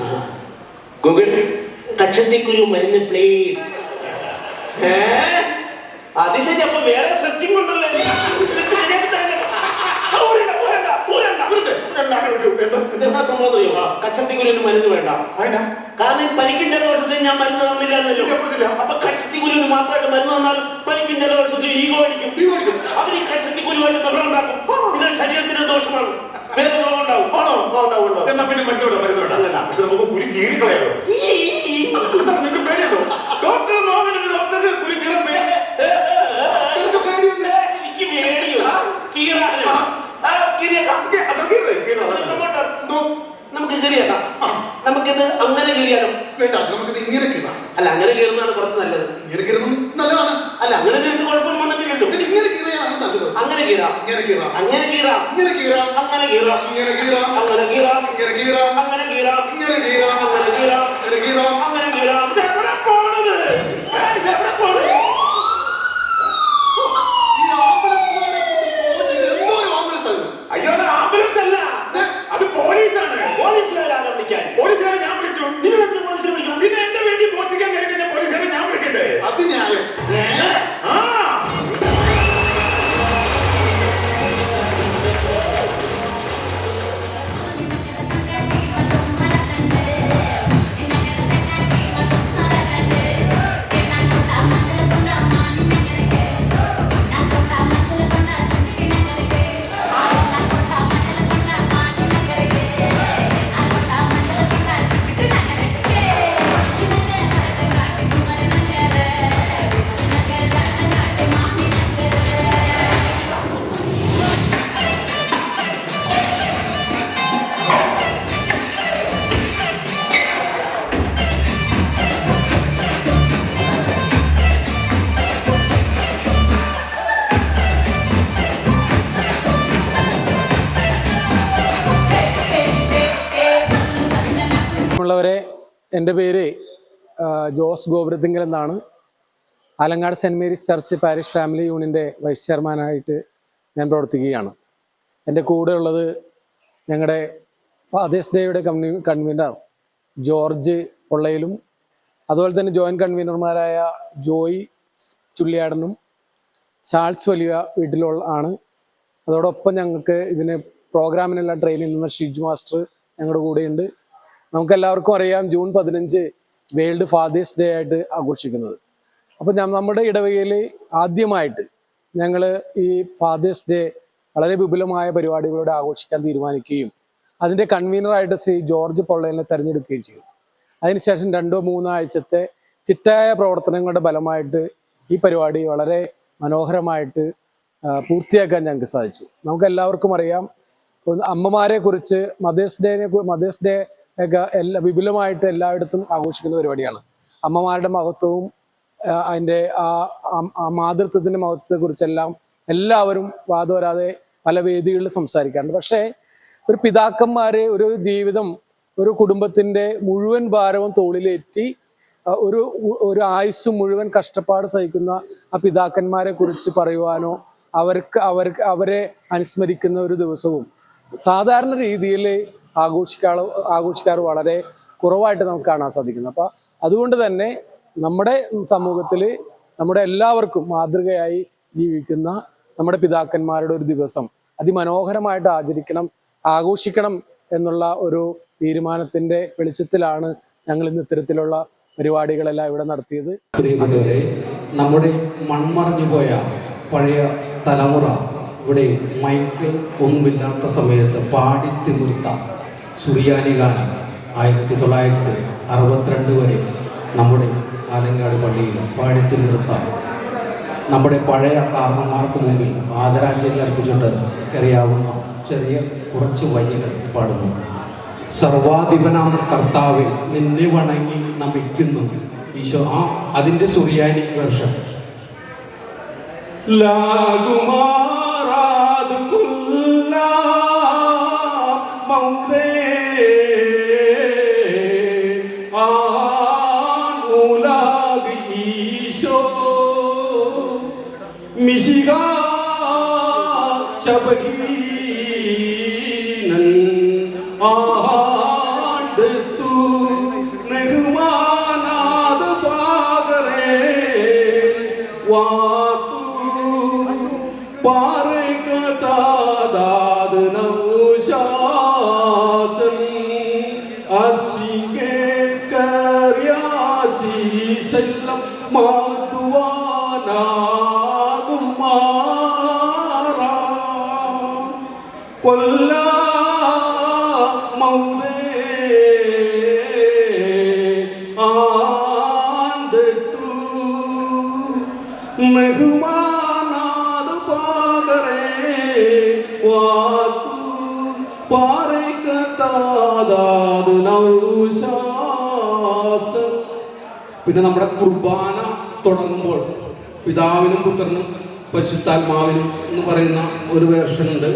ഗൂഗിൾ കക്ഷത്തിക്കുരു മരുന്ന് പ്ലീസ്. അത് ശരി. അപ്പൊ വേറെ സെർച്ചിങ് ഉണ്ടല്ലോ. എന്താ സംഭവം അറിയോ? കക്ഷത്തിക്കുരുവിന് മരുന്ന് വേണ്ട. കാരണം പരിക്കും ജലദോഷത്തിന് ഞാൻ മരുന്ന് തന്നില്ലായിരുന്നല്ലോ. അപ്പൊ കക്ഷത്തിക്കുരുവിന് മാത്രമായിട്ട് മരുന്ന് തന്നാൽ പരിക്കും ജലദോഷത്തിന് ഈഗോ അടിക്കും. അവർ ഈ കക്ഷത്തിക്കുരുവായിട്ട് ബഹളം ഉണ്ടാക്കും. ഇത് ശരീരത്തിന് ദോഷമാണ്. വേറെ രോഗം ഉണ്ടാവും. എന്നാ പിന്നെ മരുന്ന് വേണ്ട. പക്ഷെ നമുക്ക് കുരു കീറിക്കളയാലോ? നിങ്ങൾക്ക് പേടിയുണ്ടോ? ഡോക്ടർ ഡോക്ടർക്ക് കുരു കീറാൻ പേടി. എനിക്ക് പേടിയോ? നമുക്ക് കീറിയേക്കാം. നമുക്കിത് അങ്ങനെ കീറിയാലോ? വേണ്ട, നമുക്കിത് ഇങ്ങനെ കീറാം. അല്ല, അങ്ങനെ കീറുന്നതാണ് കുറച്ച് നല്ലത്. ഇങ്ങനെ കീറുന്നത് നല്ലതാണ്. അല്ല, അങ്ങനെ കീറിട്ട് കുഴപ്പമൊന്നും വന്നിട്ടില്ലല്ലോ. ഇങ്ങനെ കീറിയാണ് നല്ലത്. അങ്ങനെ കീറാം. ഇങ്ങനെ കീറാം. അങ്ങനെ കീറാം. ഇങ്ങനെ കീറാം. അങ്ങനെ കീറാം. ഇങ്ങനെ കീറാം. അങ്ങനെ കീറാം. ഇങ്ങനെ കീറാം. അങ്ങനെ കീറാം. ഇങ്ങനെ കീറാം. അങ്ങനെ കീറാം. ഇങ്ങനെ കീറാം. അങ്ങനെ കീറാം. എവിടെ പോണത്? എവിടെ പോണത്? ഈ ആംബുലൻസുകാരെ കൊണ്ട് എന്തോ ഒരു ആംബുലൻസ് ആണ്. അയ്യോ, അത് ആംബുലൻസ് അല്ല, അത് പോലീസാണ്. പോലീസുകാരാണ് വിളിക്കാൻ. പോലീസുകാരെ ഞാൻ വിളിച്ചു. പോലീസിനെ വിളിക്കണം. പിന്നെ എന്റെ വേണ്ടി മോഷിക്കാൻ കഴിഞ്ഞ പോലീസുകാരെ ഞാൻ വിളിക്കണ്ടേ? അത് ന്യായം. ഉള്ളവരെ, എൻ്റെ പേര് ജോസ് ഗോപുരത്തിങ്കൽ എന്നാണ്. Alangad saint Mary's church parish family യൂണിയൻ്റെ വൈസ് ചെയർമാനായിട്ട് ഞാൻ പ്രവർത്തിക്കുകയാണ്. എൻ്റെ കൂടെ ഉള്ളത് ഞങ്ങളുടെ ഫാദേഴ്സ് ഡേയുടെ കൺവീനർ ജോർജ് പൊള്ളയിലും, അതുപോലെ തന്നെ ജോയിൻറ്റ് കൺവീനർമാരായ ജോയ് ചുള്ളിയാടനും ചാൾസ് വലിയ വീട്ടിലുള്ള ആണ്. അതോടൊപ്പം ഞങ്ങൾക്ക് ഇതിന് പ്രോഗ്രാമിനെല്ലാം ട്രെയിനിങ് നിന്ന ഷിജു മാസ്റ്റർ ഞങ്ങളുടെ കൂടെയുണ്ട്. നമുക്കെല്ലാവർക്കും അറിയാം, ജൂൺ 15 വേൾഡ് ഫാദേഴ്സ് ഡേ ആയിട്ട് ആഘോഷിക്കുന്നത്. അപ്പോൾ നമ്മുടെ ഇടവകയിൽ ആദ്യമായിട്ട് ഞങ്ങൾ ഈ ഫാദേഴ്സ് ഡേ വളരെ വിപുലമായ പരിപാടികളോടെ ആഘോഷിക്കാൻ തീരുമാനിക്കുകയും അതിൻ്റെ കൺവീനറായിട്ട് ശ്രീ ജോർജ് പൊള്ളലിനെ തിരഞ്ഞെടുക്കുകയും ചെയ്തു. അതിനുശേഷം 2-3 ആഴ്ചത്തെ ചിട്ടയായ പ്രവർത്തനങ്ങളുടെ ഫലമായിട്ട് ഈ പരിപാടി വളരെ മനോഹരമായിട്ട് പൂർത്തിയാക്കാൻ ഞങ്ങൾക്ക് സാധിച്ചു. നമുക്കെല്ലാവർക്കും അറിയാം, അമ്മമാരെ കുറിച്ച് മദേഴ്സ് ഡേ ഒക്കെ വിപുലമായിട്ട് എല്ലായിടത്തും ആഘോഷിക്കുന്ന പരിപാടിയാണ്. അമ്മമാരുടെ മഹത്വവും അതിൻ്റെ ആ മാതൃത്വത്തിൻ്റെ മഹത്വത്തെക്കുറിച്ചെല്ലാം എല്ലാവരും വാദോരാതെ പല വേദികളിൽ സംസാരിക്കാറുണ്ട്. പക്ഷേ ഒരു പിതാക്കന്മാർ ഒരു ജീവിതം, ഒരു കുടുംബത്തിൻ്റെ മുഴുവൻ ഭാരവും തോളിലേറ്റി ഒരു ആയുസ് മുഴുവൻ കഷ്ടപ്പാട് സഹിക്കുന്ന ആ പിതാക്കന്മാരെ കുറിച്ച് പറയുവാനോ അവരെ അനുസ്മരിക്കുന്ന ഒരു ദിവസവും സാധാരണ രീതിയിൽ ആഘോഷിക്കാറ് വളരെ കുറവായിട്ട് നമുക്ക് കാണാൻ സാധിക്കുന്നു. അപ്പോൾ അതുകൊണ്ട് തന്നെ നമ്മുടെ സമൂഹത്തിൽ നമ്മുടെ എല്ലാവർക്കും മാതൃകയായി ജീവിക്കുന്ന നമ്മുടെ പിതാക്കന്മാരുടെ ഒരു ദിവസം അതിമനോഹരമായിട്ട് ആഘോഷിക്കണം എന്നുള്ള ഒരു തീരുമാനത്തിൻ്റെ വെളിച്ചത്തിലാണ് ഞങ്ങൾ ഇന്ന് ഇത്തരത്തിലുള്ള പരിപാടികളെല്ലാം ഇവിടെ നടത്തിയത്. പ്രിയപ്പെട്ടവരെ, നമ്മുടെ മൺമറഞ്ഞു പോയ പഴയ തലമുറ ഇവിടെ മൈക്ക് ഒന്നുമില്ലാത്ത സമയത്ത് പാടിത്തിമിർത്ത സുറിയാനി ഗാനം 1962 വരെ നമ്മുടെ ആലങ്ങാട് പള്ളിയിൽ പാടിത്തിമിർത്ത നമ്മുടെ പഴയ കാരണന്മാർക്ക് മുമ്പിൽ ആദരാഞ്ജലി അർപ്പിച്ചുകൊണ്ട് അറിയാവുന്ന ചെറിയ കുറച്ച് വരികൾ പാടുന്നു. സർവാധിപനാം കർത്താവെ, നിന്നെ വണങ്ങി നമിക്കുന്നു ഈശോ. അതിൻ്റെ സുറിയാനി വേർഷൻ. മിശിഹാ ശബഹീനൻ आहांड तू नेहमानाद पागरे वातू पारे कतादाद नौशासन अशिकेश कर्यासी सल्लम मातुवाना गुमारा कोल्ला मौदे आंद तू मेहमानाद पागरे वातू पारे कतादाद नौशासन. പിന്നെ നമ്മുടെ കുർബാന തുടങ്ങുമ്പോൾ പിതാവിനും പുത്രനും പരിശുദ്ധാത്മാവിനും എന്ന് പറയുന്ന ഒരു വേർഷൻ ഉണ്ട്.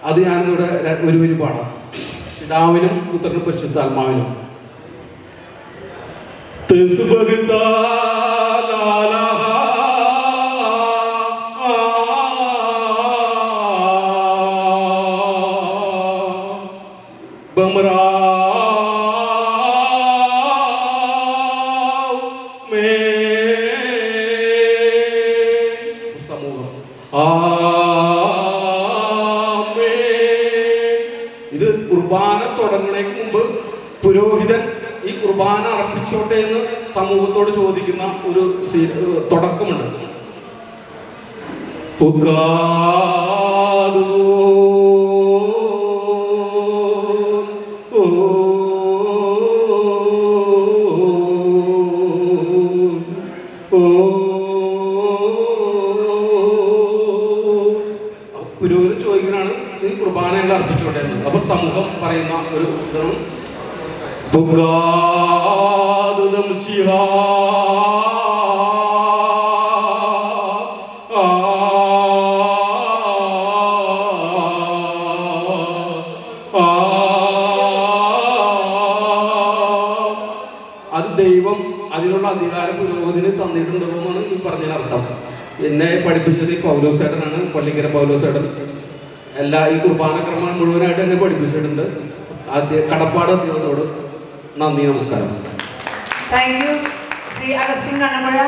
അത് ഞാനിവിടെ ഒരു വരി പാടാം. പിതാവിനും പുത്രനും പരിശുദ്ധാത്മാവിനും. സമൂഹം ഇത് കുർബാന തുടങ്ങുന്നതിന് മുമ്പ് പുരോഹിതൻ ഈ കുർബാന അർപ്പിച്ചോട്ടെ എന്ന് സമൂഹത്തോട് ചോദിക്കുന്ന ഒരു തുടക്കമുണ്ട്. പുകാദോ പുരോഹിതൻ ചോദിക്കുന്നതാണ് ഈ കുർബാനകൾ അർപ്പിച്ചോട്ടെ എന്ന്. അപ്പൊ സമൂഹം പറയുന്ന ഒരു ഇതാണ് പുകാദുദം ശിഹാ അത് ദൈവം അതിനുള്ള അധികാരം പുരോഹിതന് തന്നിട്ടുണ്ടോ എന്നാണ് ഈ പറഞ്ഞതിനർത്ഥം. എന്നെ പഠിപ്പിച്ചത് ഈ പൗലോസേട്ടനാണ്, പള്ളിക്കര പൗലോസേട്ടൻ. ഈ കുർബാനക്രമം മുഴുവനായിട്ട് എന്നെ പഠിപ്പിച്ചിട്ടുണ്ട്. കടപ്പാട് അദ്ദേഹത്തോട് നന്ദി, നമസ്കാരം. Thank you Shri Augustine Kannamazha.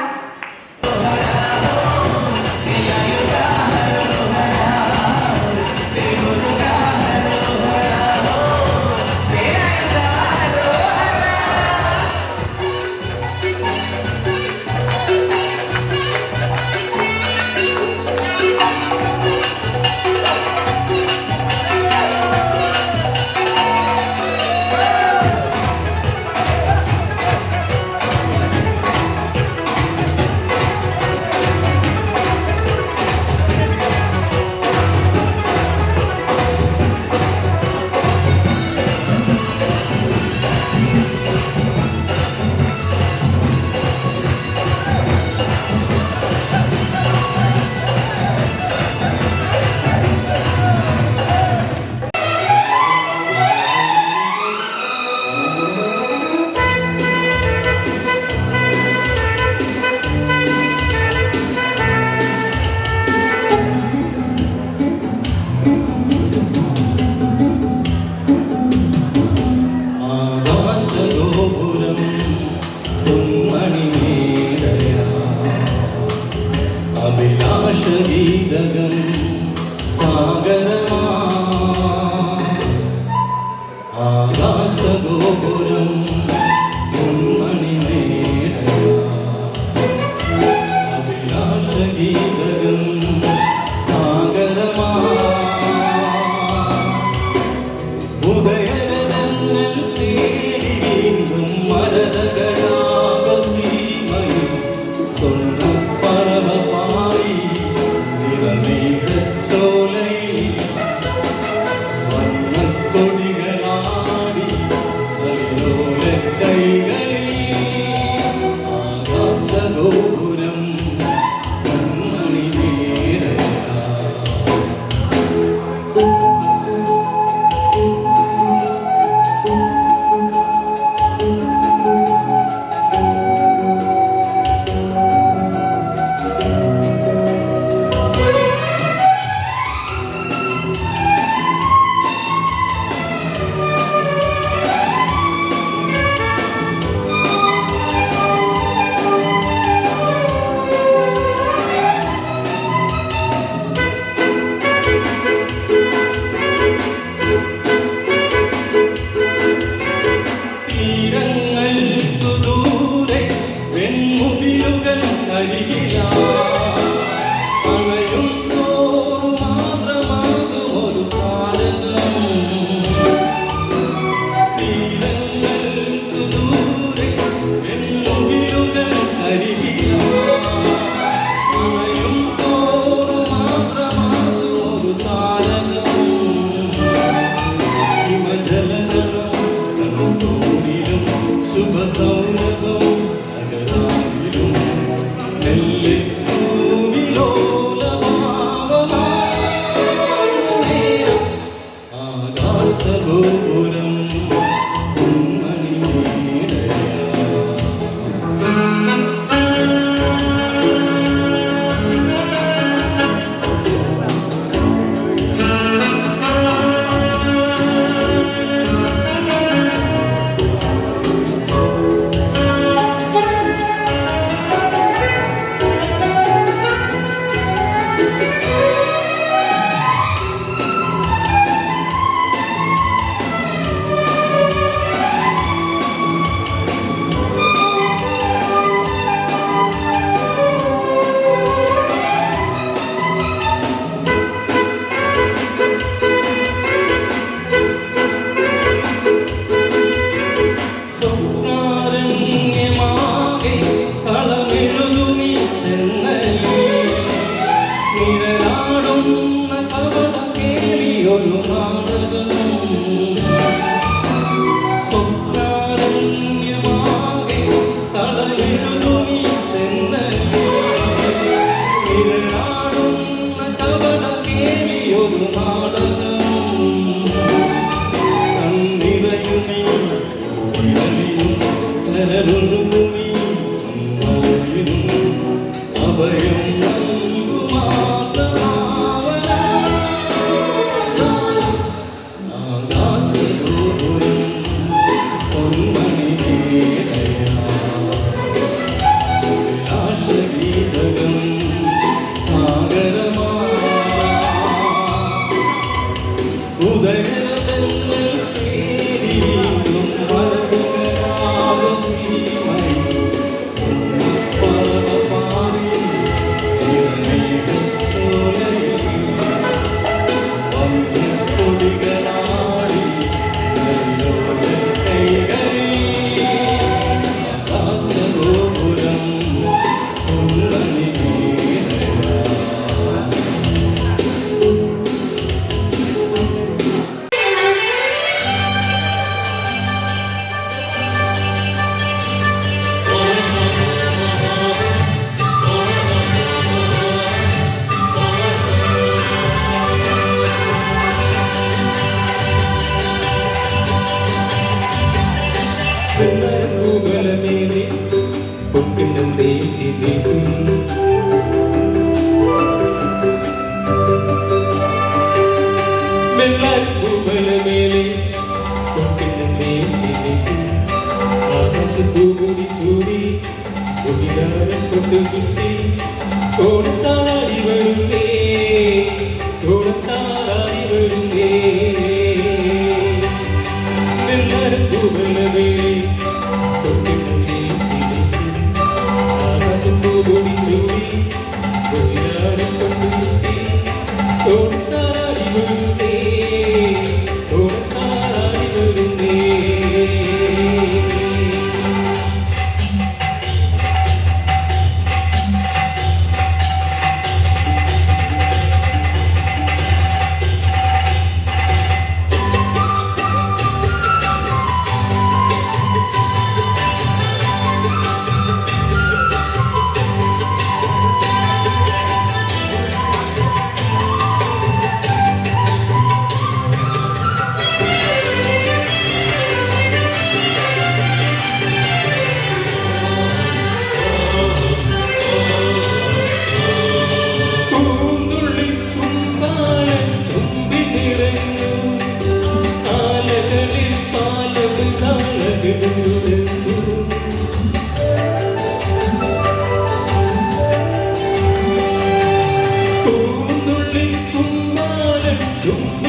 അഭിലാഷഗീതകം സാഗരമാ ആകാശഗോപുരം പൊന്മണിമേടയാ അഭിലാഷഗീതകം സാഗരമാ ഉദയരഥങ്ങൾ തേടി വീണ്ടും മരതകളാകസീമയും സ്വർണ്ണപ്പറവമായി നിറനീടച്ചോലയിൽ വർണ്ണക്കൊടികളാടി കൈകളിൽ ആകാശഗോപുരം കൺമണിമേടയാ Don't